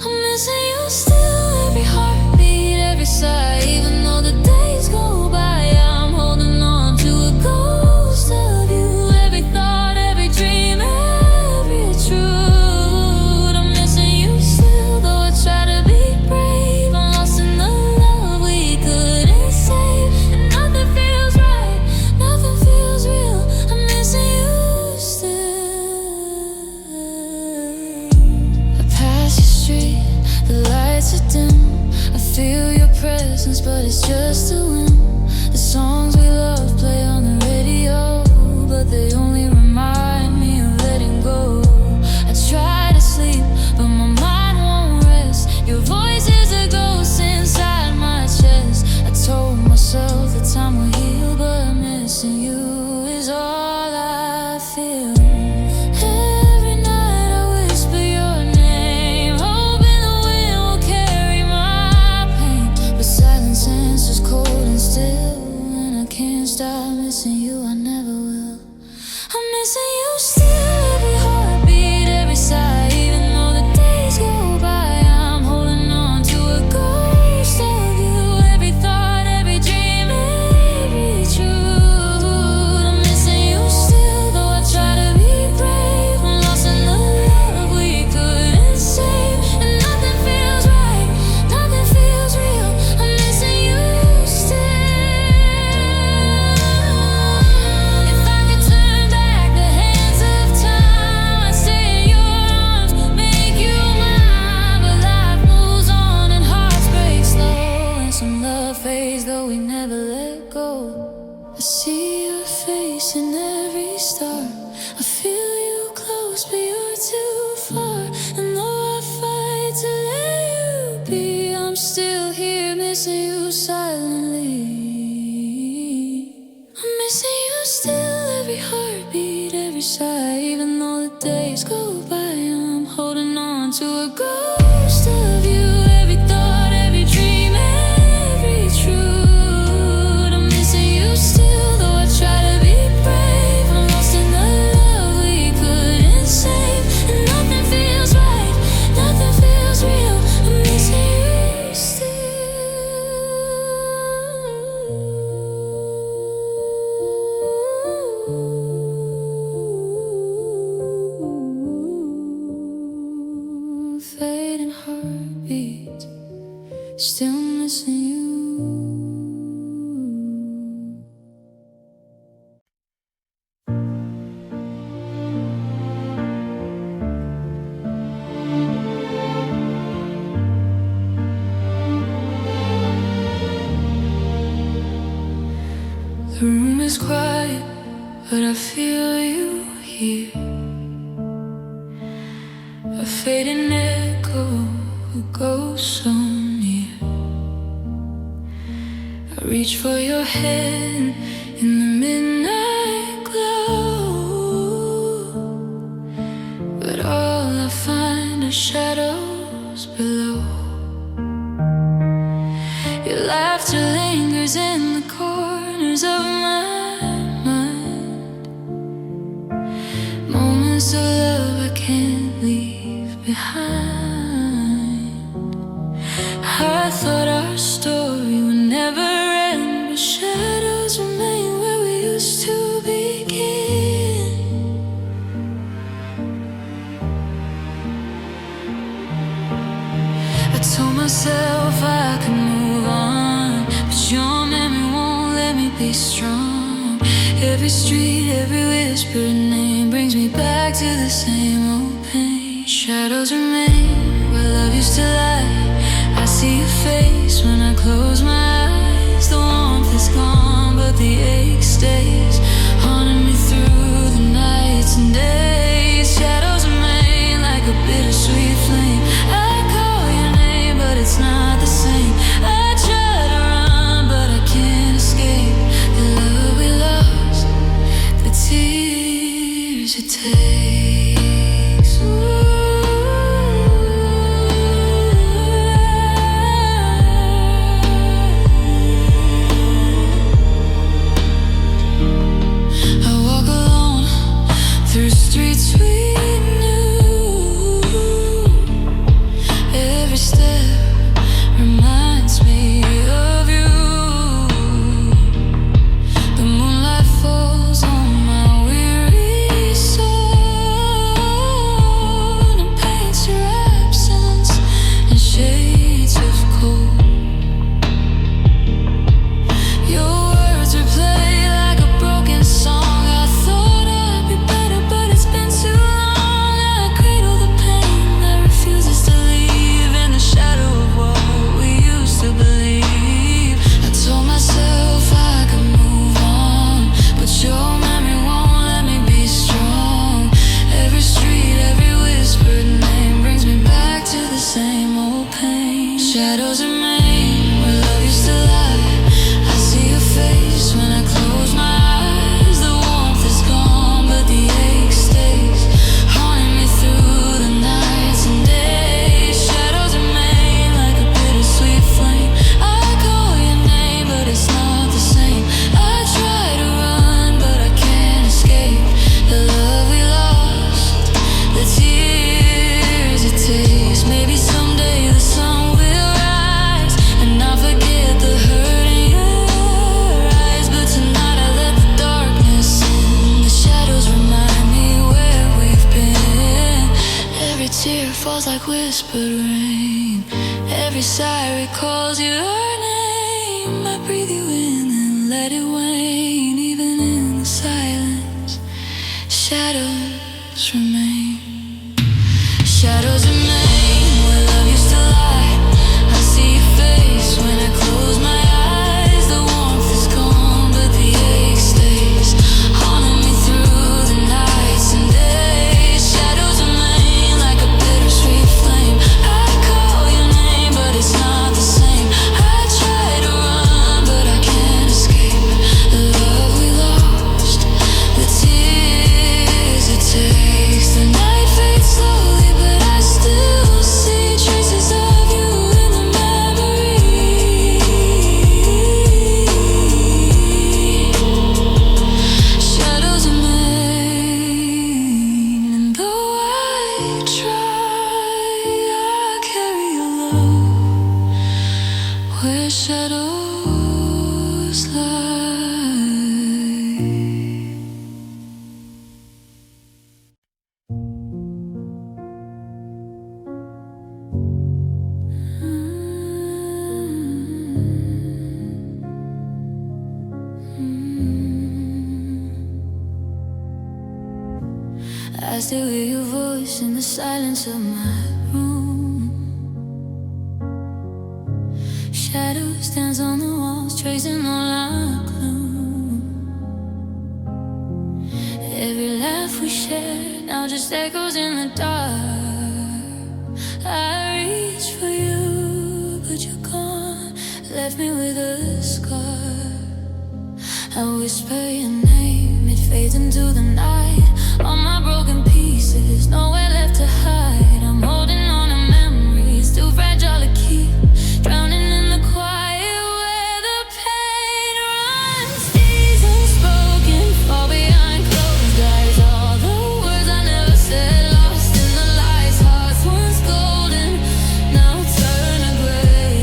I'm missing you still, every heartbeat, every sigh. Even though the days go by, I'm holding on to a ghost of you. Every thought, every dream, every truth. I'm missing you still, though I try to be brave. I'm lost in the love we couldn't save, and nothing feels right, nothing feels real. I'm missing you still. I pass your street, the lights are but it's just a whim. The songs we love play on the radio, but they only remind me of letting go. I try to sleep, but my mind won't rest. Your voice is a ghost inside my chest. I told myself that time will heal, but missing you is all I feel. Every night I whisper your name, hoping the wind will carry my pain. But silence answers cold and still, and I can't stop missing you, I never will. I'm missing you still, every heartbeat, every sigh. Even though the days go by, I'm holding on to a ghost of you. Every thought, every dream, every truth. I'm missing you still, though I try to be brave. I'm lost in the love we couldn't save, and nothing feels right, nothing feels real. I'm missing you still. If I could turn back the hands of time, I'd stay in your arms, make you mine. But life moves on and hearts break slow, and some love fades, though we never let go. I see your face in every star. I feel you close, but you're too far. And though I fight to let you be, I'm still here missing you silently. I'm missing you still, every heartbeat, every sigh. Even though the days go by, I'm holding on to a ghost of you. Every thought, every dream, every truth. I'm missing you still, though I try to be brave. I'm lost in the love we couldn't save, and nothing feels right, nothing feels real. I'm missing you still. Fading heartbeat, still missing you. The room is quiet, but I feel you here. A fading echo, a ghost so near. I reach for your hand in the midnight glow, but all I find are shadows below. Your laughter lingers in the corners of my mind. Moments of love I can't leave behind. I thought our story would never end, but shadows remain where we used to begin. I told myself I could move on, but your memory won't let me be strong. Every street, every whispered name brings me back to the same old pain. Shadows remain where love used to lie. I see your face when I close my eyes. The warmth is gone, but the ache stays, haunting me through the nights and days. Shadows remain like a bittersweet flame. I call your name, but it's not the same. I try to run, but I can't escape the love we lost, the tears it takes. Ooh. Shadows remain where love used to lie. I see your face when I close my eyes. The warmth is gone, but the ache stays, haunting me through the nights and days. Shadows remain like a bittersweet flame. I call your name, but it's not the same. I try to run, but I can't escape the love we lost, the tears it takes. Maybe someday the sun will rise and I'll forget the hurt in your eyes. But tonight I let the darkness in. The shadows remind me where we've been. Every tear falls like whispered rain. Every sigh recalls your name. I breathe you in and let it wane. Even in the silence, shadows remain. Shadows remain where love used to lie. I see your face when I close my eyes. The warmth is gone, but the ache stays, haunting me through the nights and days. Shadows remain like a bittersweet flame. I call your name, but it's not the same. I try to run, but I can't escape the love we lost, the tears it takes. The night fades slowly, but I still see traces of you in the memory. Shadows remain, and though I try, I carry your love where shadows lie. I still hear your voice in the silence of my room. Shadow stands on the walls, tracing all our gloom. Every laugh we shared now just echoes in the dark. I reach for you, but you're gone, left me with a scar. I whisper your name, it fades into the night. All my broken pieces, nowhere left to hide. I'm holding on to memories, too fragile to keep, drowning in the quiet where the pain runs. These unspoken fall behind closed eyes. All the words I never said, lost in the lies. Hearts once golden, now turn to gray.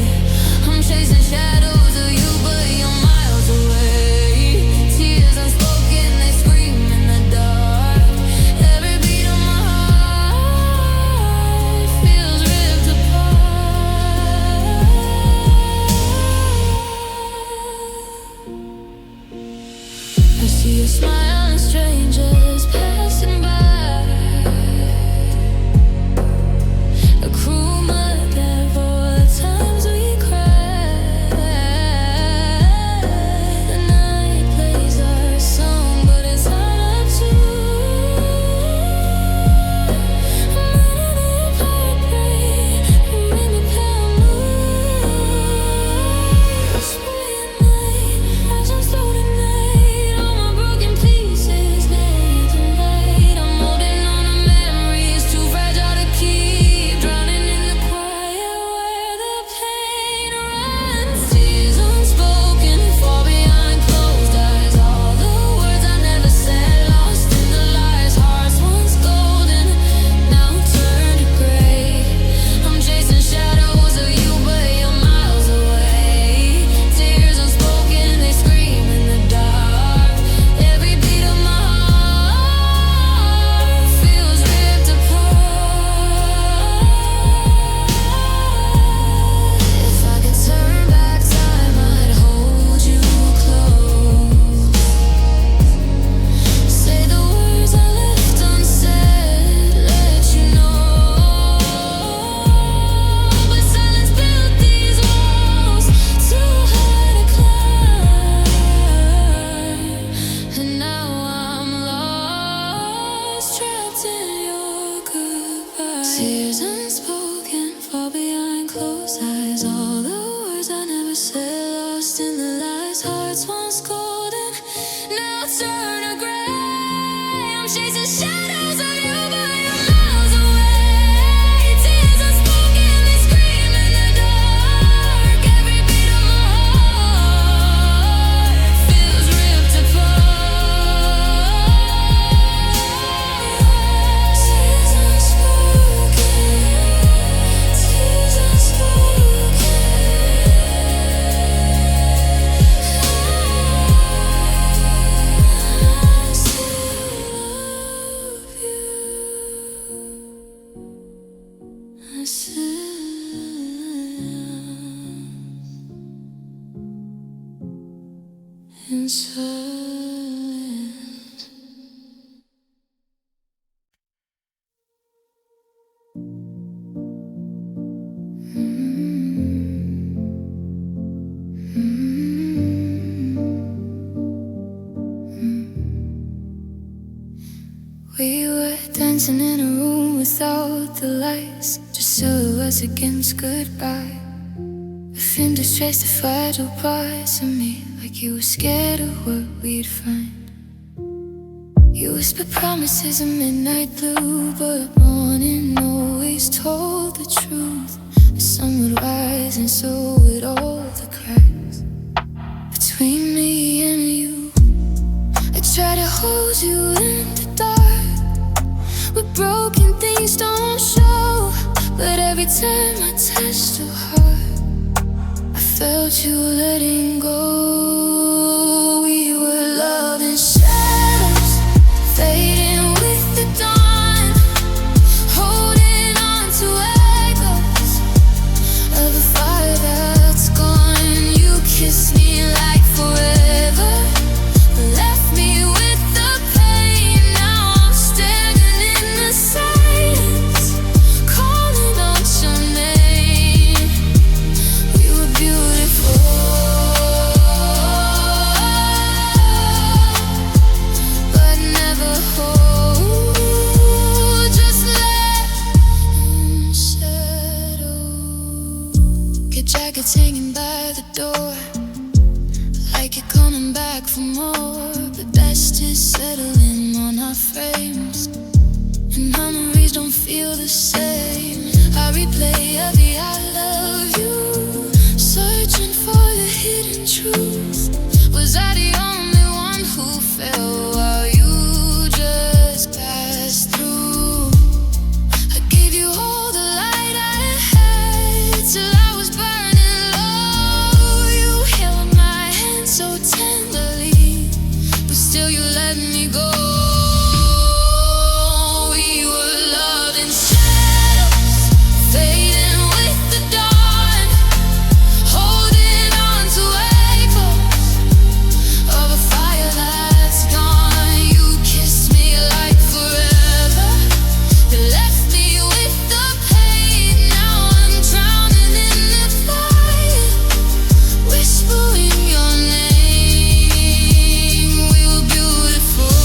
I'm chasing shadows of you, but you're miles away. Tears unspoken, they scream in the dark. Every beat of my heart turn to gray. I'm chasing shadows of you, but you're miles away. Tears unspoken, they scream in the dark. Every beat of my heart feels ripped apart. Tears unspoken, tears unspoken. In silence. We were dancing in a room without the lights, just silhouettes against goodbye. A finger traced the fragile parts of me, like you were scared of what we'd find. You whispered promises in midnight blue, but morning always told the truth. The sun would rise and so would all the cracks between me and you. I try to hold you in the dark, but broken things don't show. But every time I touched your heart, I felt you letting go. We were loving shadows, fading with the dawn, holding on to echoes of a fire that's gone. You kissed me like forever, left me with the pain. Now I'm standing in the silence, calling out your name. We were beautiful, but never whole. Just left in shadow. Your jacket's hanging by the door, like you're coming back for more. But that's just settling on our frames, and memories don't feel the same. I replay every I love you, searching for the hidden truth. Was I the only one who fell while you just passed through? I gave you all the light I had till I was burning low. You held my hand so tenderly, but still you let me go. We were loving shadows, fading with the dawn, holding on to echoes of a fire that's gone. You kissed me like forever, you left me with the pain. Now I'm drowning in the fire, whispering your name. We were beautiful,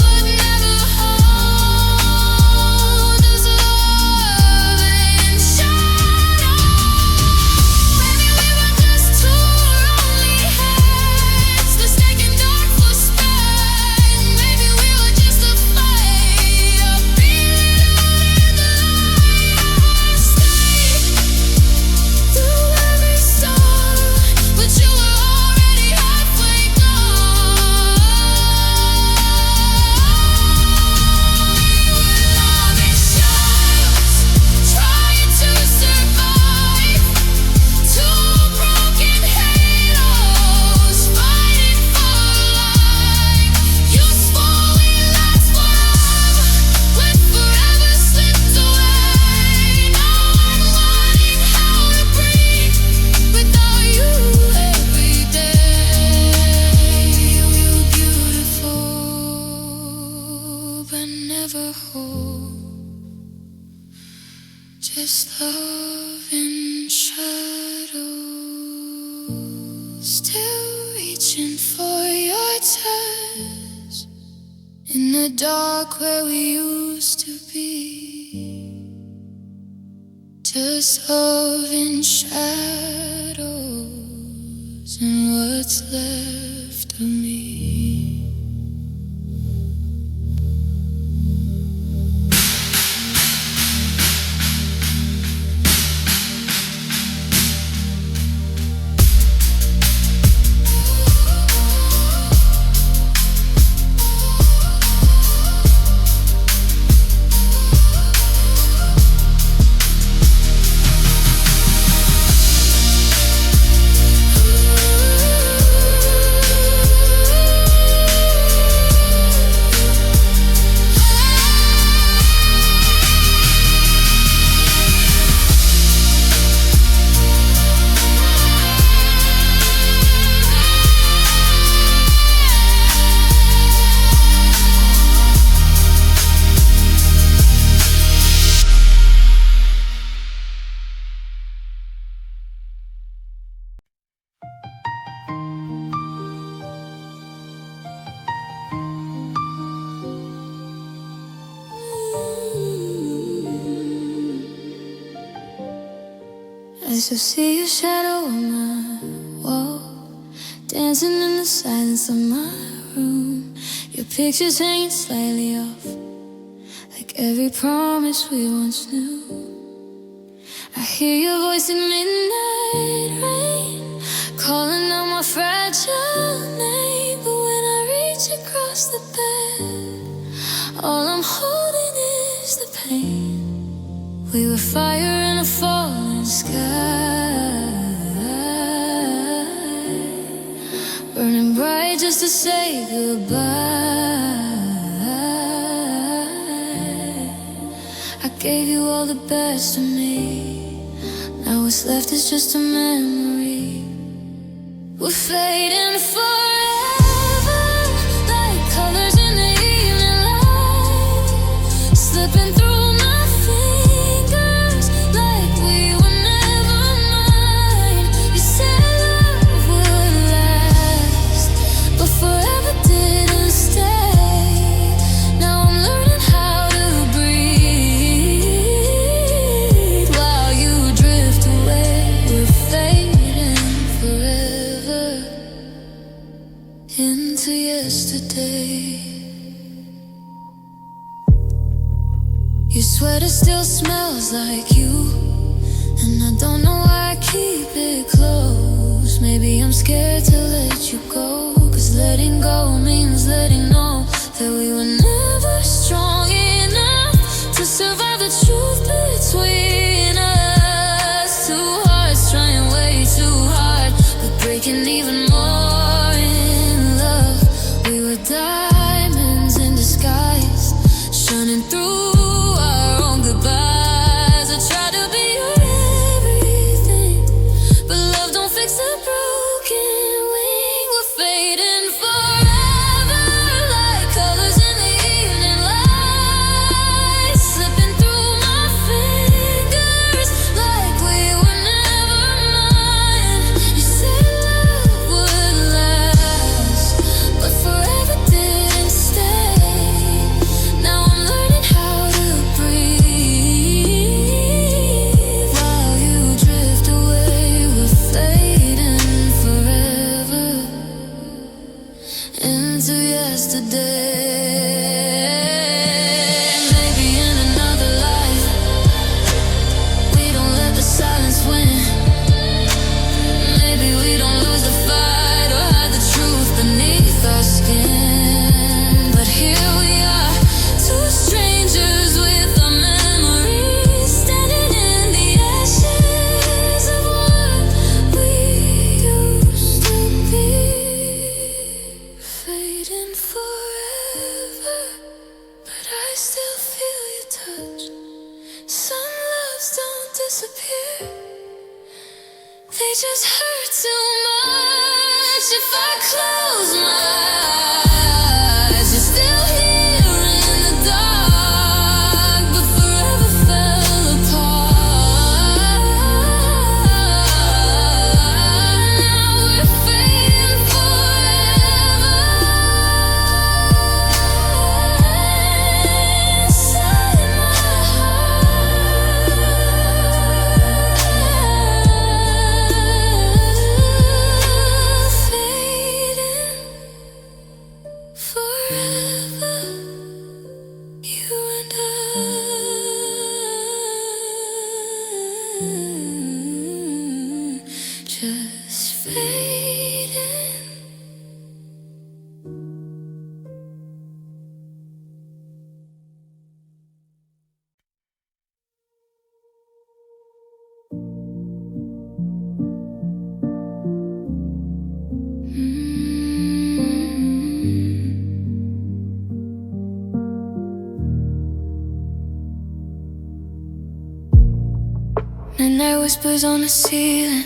but never whole. Just love in shadow. Maybe we were just two lonely heads, mistaken dark for spring. Maybe we were just afraid of being out in the light. Stayed through every storm, but you were already halfway gone. We were loving shadows, trying to survive. Two broken halos, fighting for life. You swore we'd last forever, when forever slipped away. Now I'm learning how to breathe without you every day. We were beautiful, but never whole. Just love in shadows, still reaching for your touch in the dark where we used to be. Just love in shadows. and what's left of me. I still see your shadow on my wall, dancing in the silence of my room. Your picture's hanging slightly off, like every promise we once knew. I hear your voice in midnight rain, calling out my fragile name. But when I reach across the bed, all I'm holding is the pain. We were fire in a falling sky, burning bright just to say goodbye. I gave you all the best of me, now what's left is just a memory. We're fading forever, like colors in the evening light, slipping through my fingers like we were never mine. You said love would last, but forever didn't stay. Now I'm learning how to breathe while you drift away. We're fading forever into yesterday. Your sweater still smells like you, and I don't know why I keep it close. Maybe I'm scared to let you go, 'cause letting go means letting know that we were never strong enough to survive the truth between us. Two hearts trying way too hard, but breaking even more in love. We were diamonds in disguise, shining through our own goodbyes. I tried to be your everything, but love don't fix a broken wing. We're fading forever, like colors in the evening light, slipping through my fingers like we were never mine. You said love would last, but forever didn't stay. Now I'm learning how to breathe while you drift away. We're fading forever into yesterday. Maybe in another life we don't let the silence win. Maybe we don't lose the fight or hide the truth beneath our skin. But here we are, two strangers with our memories, standing in the ashes of what we used to be. Fading forever, but I still feel your touch. Some loves don't disappear, they just hurt too much. If I close my eyes, you're still here in the dark, but forever fell apart. Now we're fading forever inside my heart. Midnight whispers on the ceiling,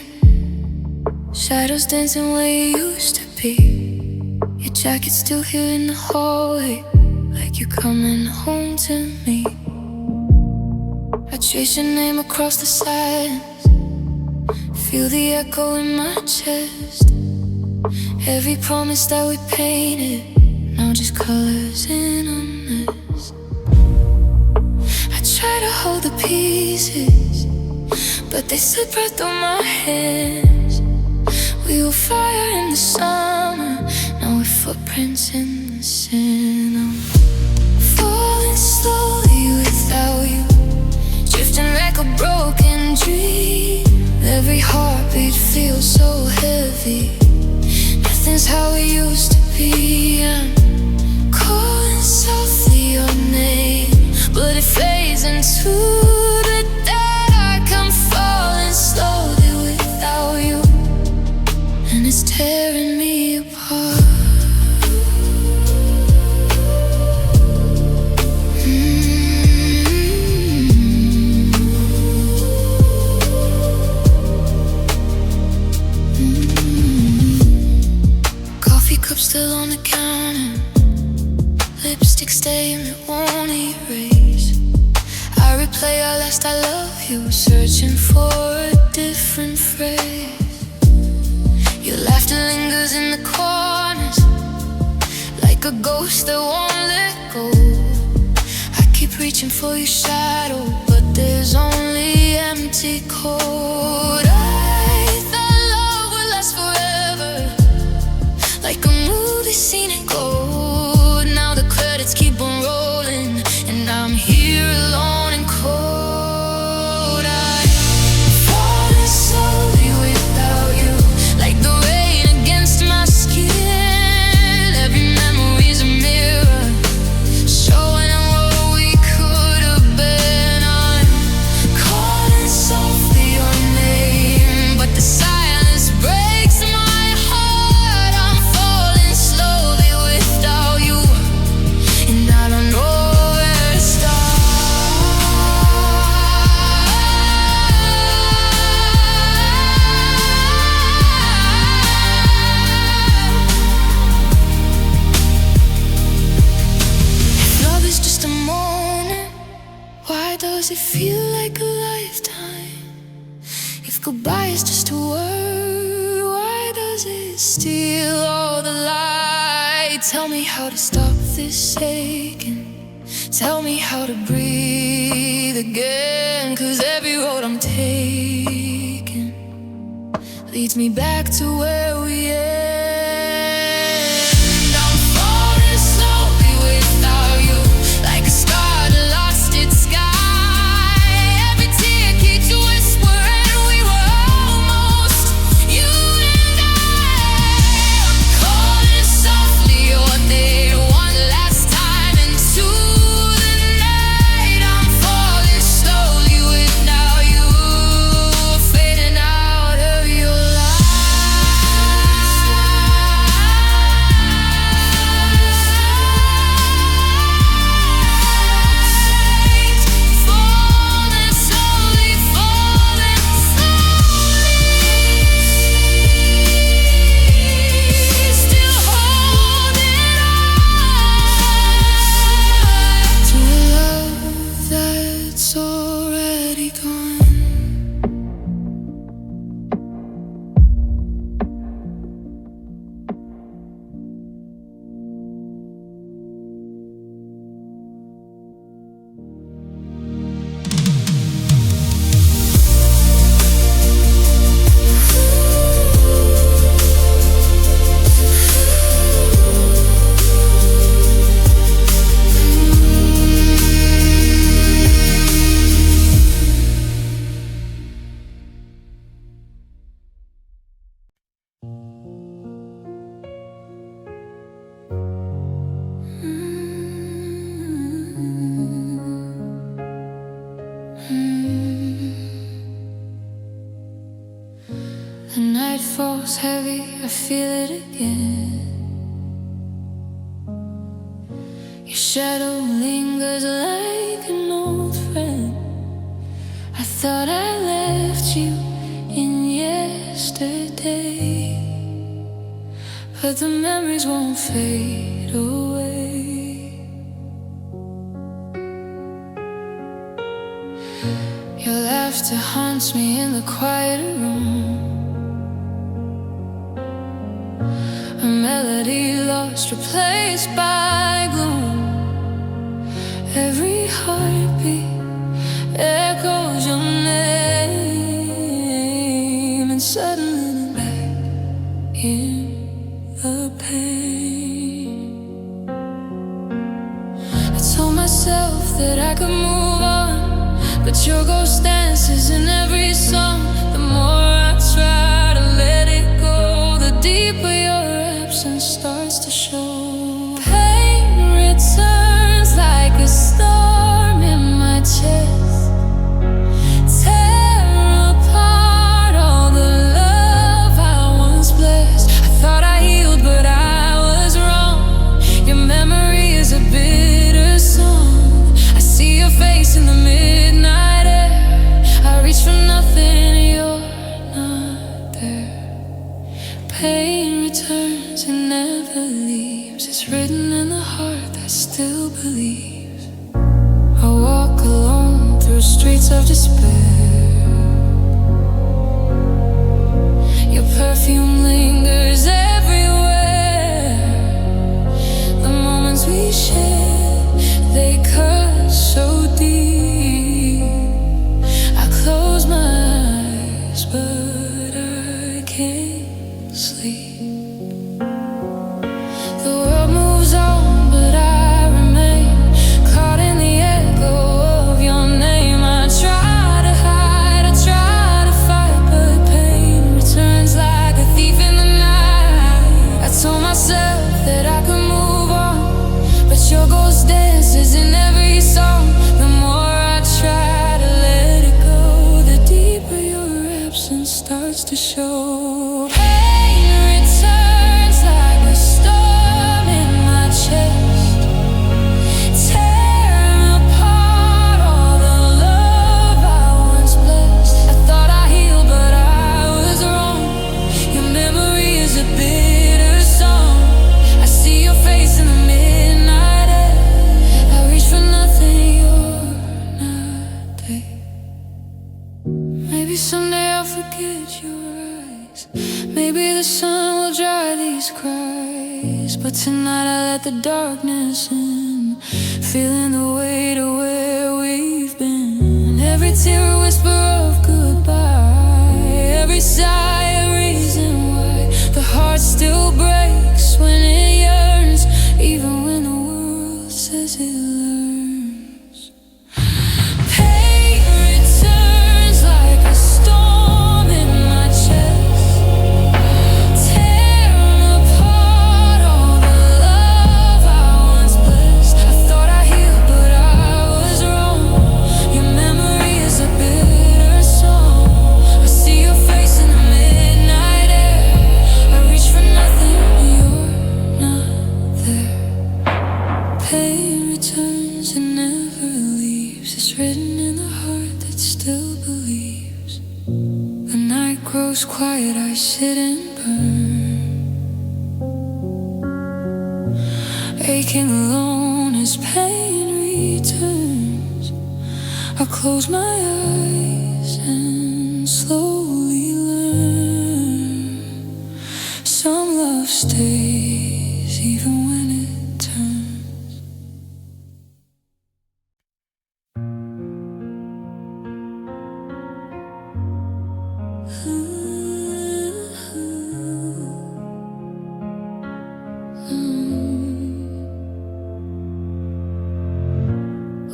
shadows dancing where you used to be. Your jacket's still here in the hallway, like you're coming home to me. I trace your name across the silence, feel the echo in my chest. Every promise that we painted, now just colors in a mess. I try to hold the pieces, but they slip right through my hands. We were fire in the summer, now we're footprints in the sand. I'm falling slowly without you, drifting like a broken dream. Every heartbeat feels so heavy, nothing's how it used to be. I'm calling softly your name, but it fades into the dark. I'm falling slowly without you, and it's tearing me apart. Cup still on the counter, lipstick stain that won't erase. I replay our last I love you, searching for a different phrase. Your laughter lingers in the corners, like a ghost that won't let go. I keep reaching for your shadow, but there's only empty cold. I thought love would last forever, like a movie scene in gold. Now the credits keep on rolling, and I'm here alone and cold. I'm falling slowly without you, like the rain against my skin. Every memory's a mirror, showing what we could have been. I'm calling softly your name, but the silence breaks my heart. I'm falling slowly without you, and I don't know where to start. If love is just a moment, why does it feel like a lifetime? If goodbye is just a word, why does it steal all the light? Tell me how to stop this aching, tell me how to breathe again. 'Cause every road I'm taking leads me back to where we end. I'm falling slowly without you, like a star that lost its sky. Every tear keeps whispering we were almost, you and I. I'm calling softly your name one last time into the night. I'm falling slowly without you, fading out of your life. Falling slowly, falling slowly, still holding on to a love that's already gone. The night falls heavy, I feel it again. Your shadow lingers like an old friend. I thought I let you in yesterday, but the memories won't fade away. Your laughter haunts me in the quiet room, a melody lost, replaced by gloom. Every heartbeat echoes your name, and suddenly I'm back in the pain. I told myself that I could move on, but your ghost dances in every song. The more I try to let it go, the deeper your absence starts to show. Pain returns like a storm in my chest, tear apart all the love I once blessed. I thought I healed, but I was wrong. Your memory is a bitter song. I see your face in the midnight air. I reach for nothing, you're not there. Pain returns and never leaves. It's written in the heart that still believes. I walk alone through streets of despair. Your perfume lingers everywhere. The moments we share, they cut so deep. I close my eyes, but I can't sleep. The world moves on, but I remain caught in the echo of your name. I try to hide, I try to fight, but pain returns like a thief in the night. I told myself that I could move on, but your ghost dances in every song. The more I try to let it go, the deeper your absence starts to show. Pain returns like a storm in my chest, tear apart all the love I once blessed. I thought I healed, but I was wrong. Your memory is a bitter song. I see your face in the midnight air. I reach for nothing, you're not there. Maybe someday I'll forget your eyes. Maybe the sun will dry these cries. But tonight I let the darkness in, feeling the weight of where we've been. Every tear a whisper of goodbye, every sigh a reason why. The heart still breaks when it yearns, even when the world says it learns. Pain returns like a storm in my chest, tear apart all the love I once blessed. I thought I healed, but I was wrong. Your memory is a bitter song. I see your face in the midnight air. I reach for nothing, you're not there. Pain returns and never leaves. It's written in the heart that still believes. The night grows quiet, I sit and burn, aching alone as pain returns. I close my eyes and slowly learn some love stays even when it turns.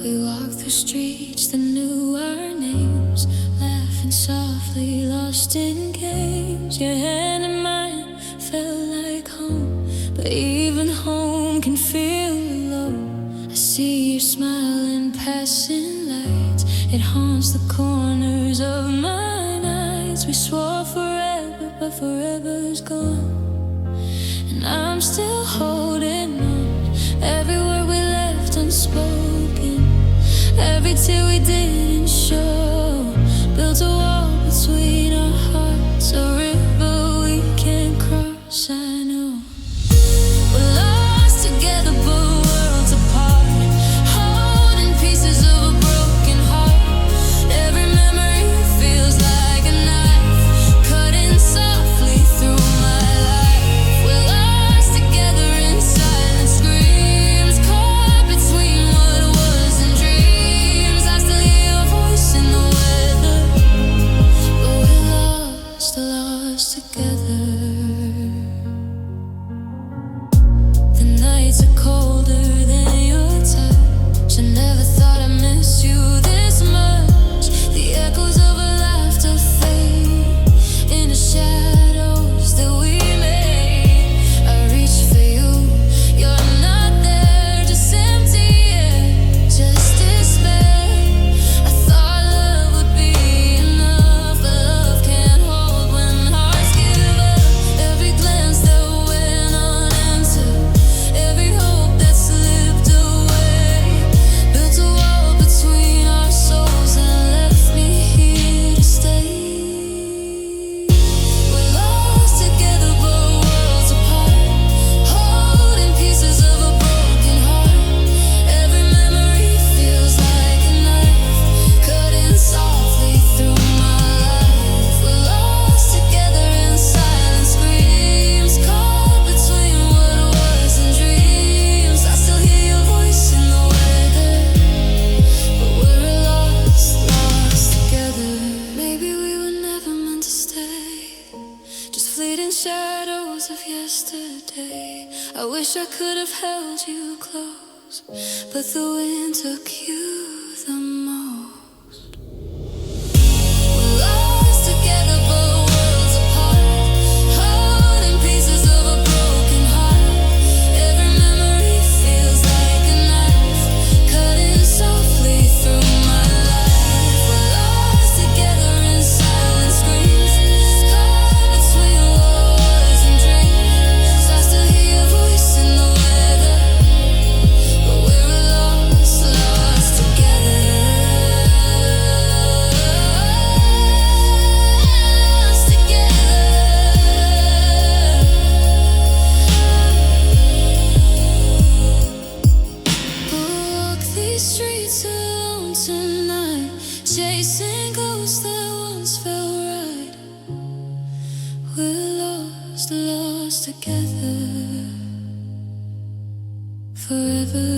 We walked through streets that knew our names, laughing softly, lost in games. Your hand in mine felt like home, but even home can feel low. I see you smiling, passing lights. It haunts the corners of my nights. We swore forever, but forever's gone, and I'm still holding on. Every word we left unspoken, every tear we didn't show, built a wall between I wish I could have held you close, but the wind took you the most. We're lost together, but worlds apart, holding pieces of a broken heart. Every memory feels like a knife, cutting softly through my life. We're lost together in silent screams, caught between wars and dreams. I still hear your voice in the weather, but we're lost, lost together. Lost together. We'll walk these streets alone tonight, chasing ghosts that once felt right. We're lost, lost together. Forever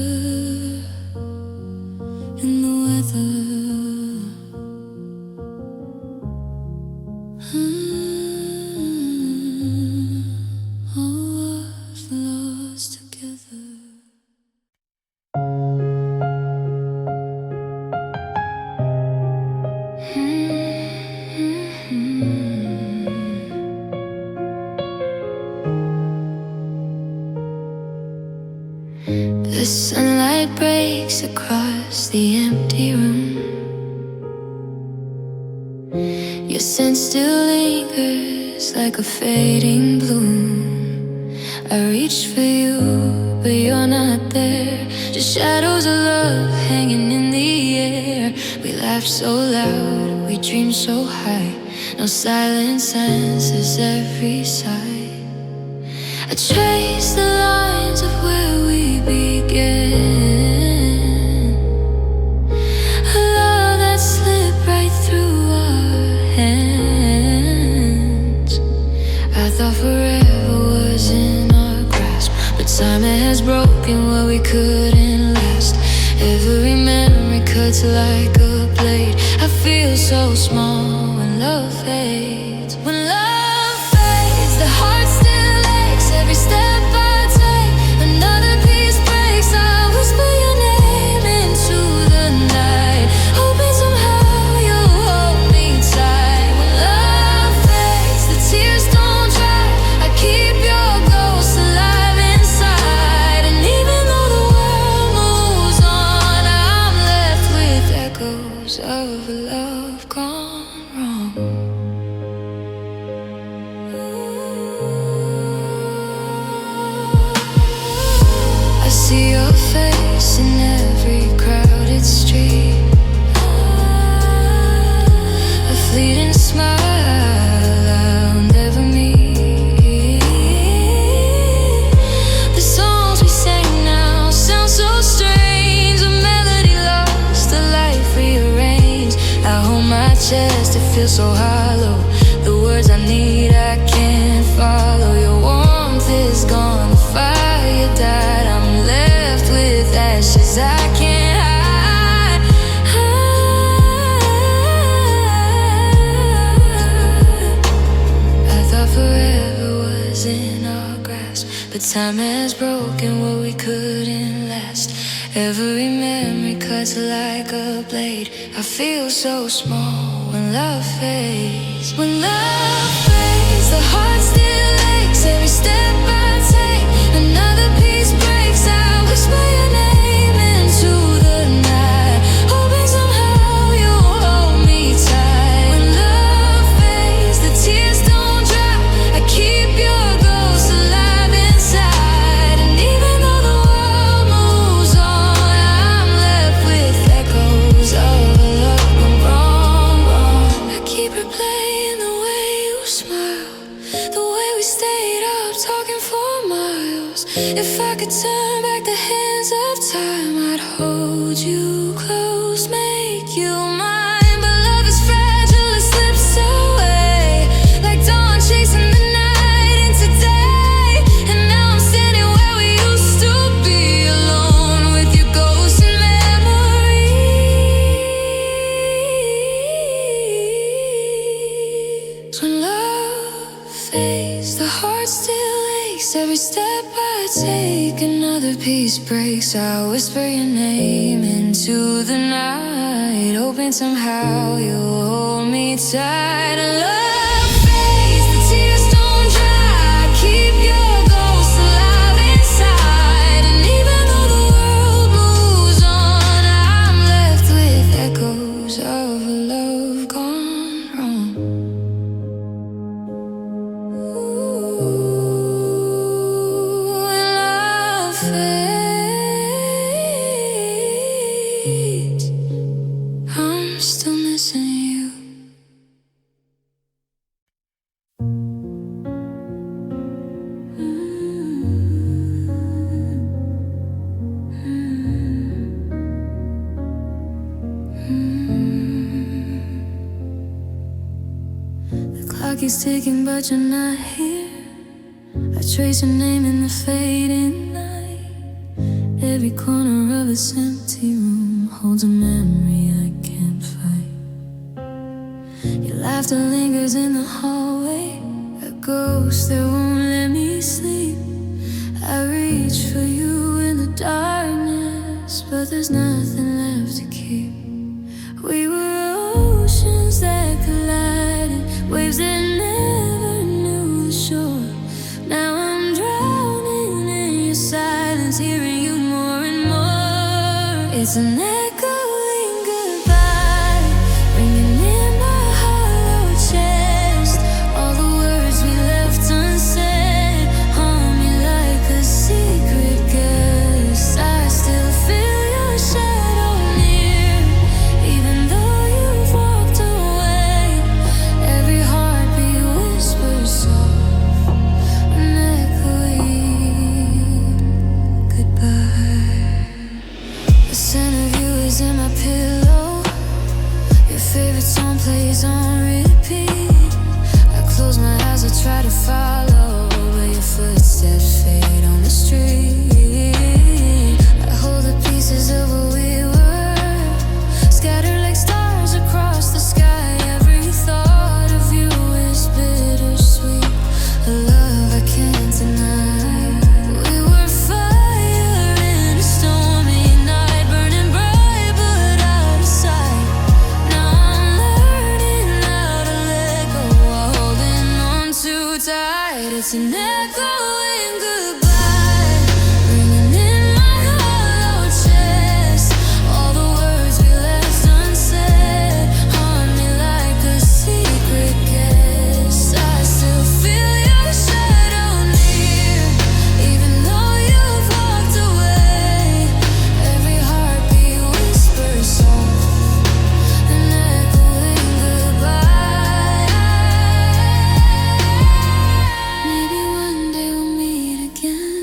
in the weather. All was lost together. The sunlight breaks across the empty room. Your scent still lingers like a fading bloom. I reach for you, but you're not there. Just shadows of love hanging in the air. We laugh so loud, we dream so high. No silence answers every sigh. I trace the lines of where we began, a love that slipped right through our hands. I thought forever was in our grasp, but time has broken what we couldn't last. Every memory cuts like a blade. I feel so small when love fades. When love fades, the heart still aches. Every step I take, another piece breaks. I whisper your name into the night, hoping somehow you'll hold me tight. When love fades, the tears don't dry. I keep your ghost alive inside. And even though the world moves on, I'm left with echoes of a love gone wrong. I see your face in every crowded street, a fleeting smile I'll never meet. The songs we sang now sound so strange, a melody lost, a life rearranged. I hold my chest, it feels so hollow. The words I need I can't follow. Your warmth is gone, the fire died. I'm left with ashes I can't hide. I thought forever was in our grasp, but time has broken what we couldn't last. Every memory cuts like a blade. I feel so small when love fades. When love fades, the heart still aches. Every step I take, another piece breaks. I whisper your name into the night, hoping somehow you'll hold me tight. When love fades, the tears don't dry. I keep your ghost alive inside. And even though the world moves on, I'm left with echoes of a love gone wrong, wrong. I keep replaying the way you smile, the way we stayed up talking for miles. If I could turn back the hands of time, I'd hold you close, make you mine. But love is fragile, it slips away, like dawn chasing the night into day. And now I'm standing where we used to be, alone with your ghost and memories. When love fades, the heart still aches. Every step I take another piece breaks, I whisper your name into the night, hoping somehow you'll hold me tight. Love fades, the tears don't dry, keep your ghost alive inside. And even though the world moves on, I'm left with echoes of a love gone wrong. I'm still missing you. The clock is ticking, but you're not here. I trace your name in the fading light. Every corner of this empty room holds a memory I can't fight. Your laughter lingers in the hallway, a ghost that won't let me sleep. I reach for you in the darkness, but there's nothing left to keep. We were oceans that collided, waves that never knew the shore. Now I'm drowning in your silence, hearing you more and more. It's an echoing goodbye, ringing in my hollow chest. All the words we left unsaid haunt me like a secret guest. I still feel your shadow near, even though you've walked away. Every heartbeat whispers soft, an echoing goodbye. The scent of you is in my pillow. Your favorite song plays on repeat. I close my eyes, I try to follow, but your footsteps fade on the street. I hold the pieces of what we were, scattered like stars across the sky. Every thought of you is bittersweet, a love I can't deny. We were fire in a stormy night, burning bright but out of sight. Now I'm learning how to let go while holding on too tight. It's an echoing goodbye, ringing in my hollow chest. All the words we left unsaid haunt me like a secret guest. I still feel your shadow near, even though you've walked away. Every heartbeat whispers soft, an echoing goodbye. Maybe one day we'll meet again,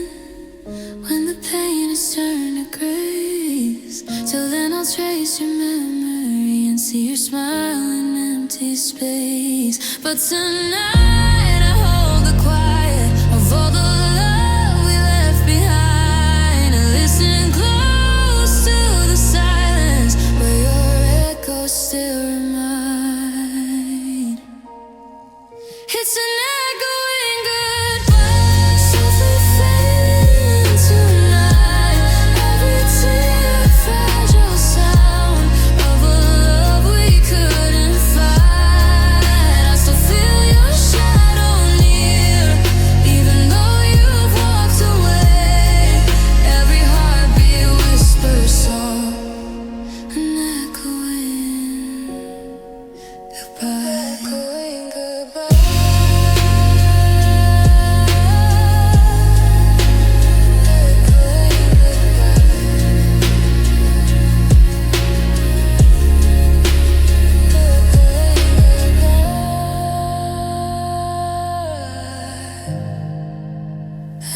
when the pain has turned to grace. Till then I'll trace your memory and see your smile in empty space. But tonight I hold the quiet of all the love we left behind, and listen close to the silence where your echoes still remind. It's an echoing goodbye, softly fading into night. Every tear, a fragile sound of a love we couldn't find. I still feel your shadow near, even though you've walked away. Every heartbeat whispers soft, an echoing goodbye. Echoing goodbye.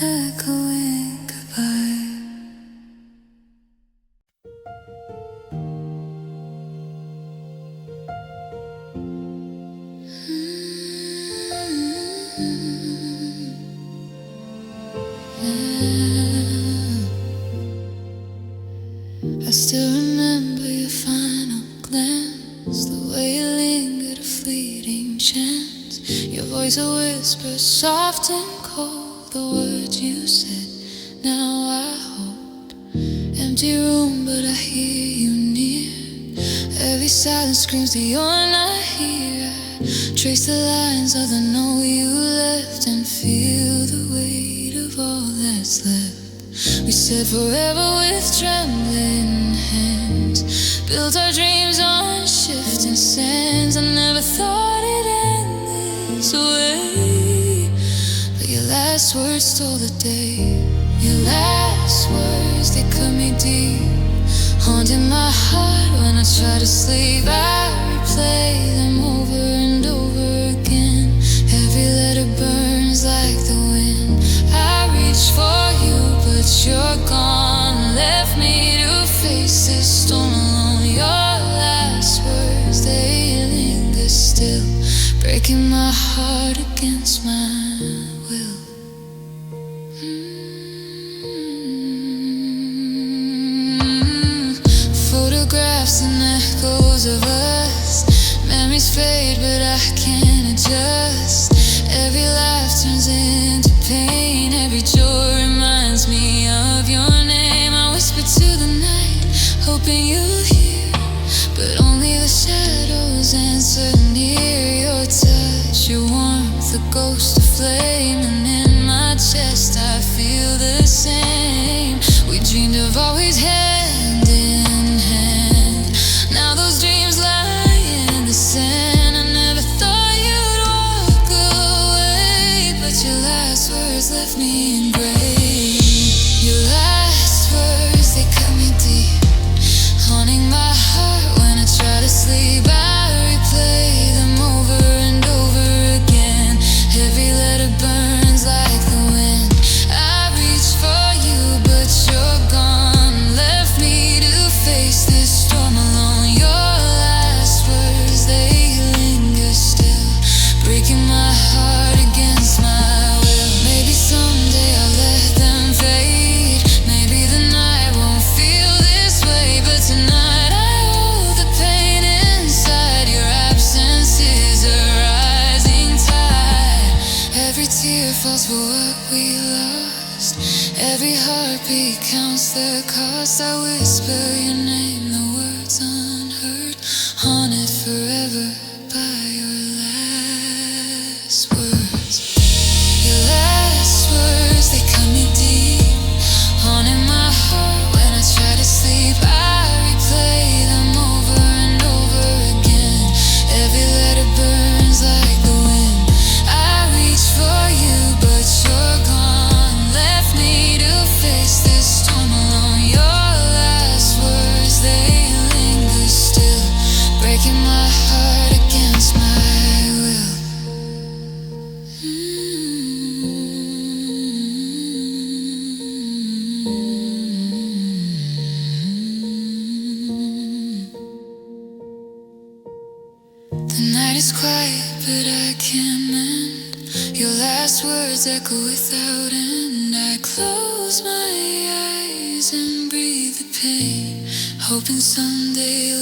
Echoing goodbye. I still remember your final glance, the way you lingered, a fleeting chance. Your voice a whisper, soft and cold, the words you said Now I hold empty room, but I hear you near. Every silence screams that you're not here. I trace the lines of the note you left and feel the weight of all that's left. We said forever with trembling hands, built our dreams on shifting sands. I never thought it'd end this way, but your last words stole the day. Your last words, they cut me deep, haunting my heart when I try to sleep. I replay them over and over again. Every letter burns like the wind. I reach for you, but you're gone. Left me to face this storm alone. Your last words, they linger still, breaking my heart against my will. Photographs and echoes of us, memories fade but I can't adjust. Every laugh turns into pain, every joy reminds me of your name. I whisper to the night, hoping you'll hear, but only the shadows answer near. Your touch, your warmth, the ghost of flame, and in my chest I feel the same. We dreamed of always hand in hand. Now those dreams lie in the sand. I never thought you'd walk away, but your last words left me engraved. Your last words, they cut me deep, haunting my heart when I try to sleep. I replay them over and over again. Every letter burns like the wind. I reach for you, but you're gone. Left me to face this storm alone. Your last words, they linger still, breaking my heart against my will. Maybe someday I'll let them fade. Maybe the night won't feel this way, but tonight I hold the pain inside. Your absence is a rising tide. Every tear falls for what we lost. Every heartbeat counts the cost. I whisper your name, the words unheard, haunted forever by your last words. Your last words, they cut me deep, haunting my heart when I try to sleep. I replay them over and over again. Every letter burns like the wind. I reach for you, but you're gone. Left me to face this storm alone. Your last words, they linger still, breaking my heart against my will. The night is quiet, but I can't mend. Your last words echo without end. I close my eyes and breathe the pain, hoping someday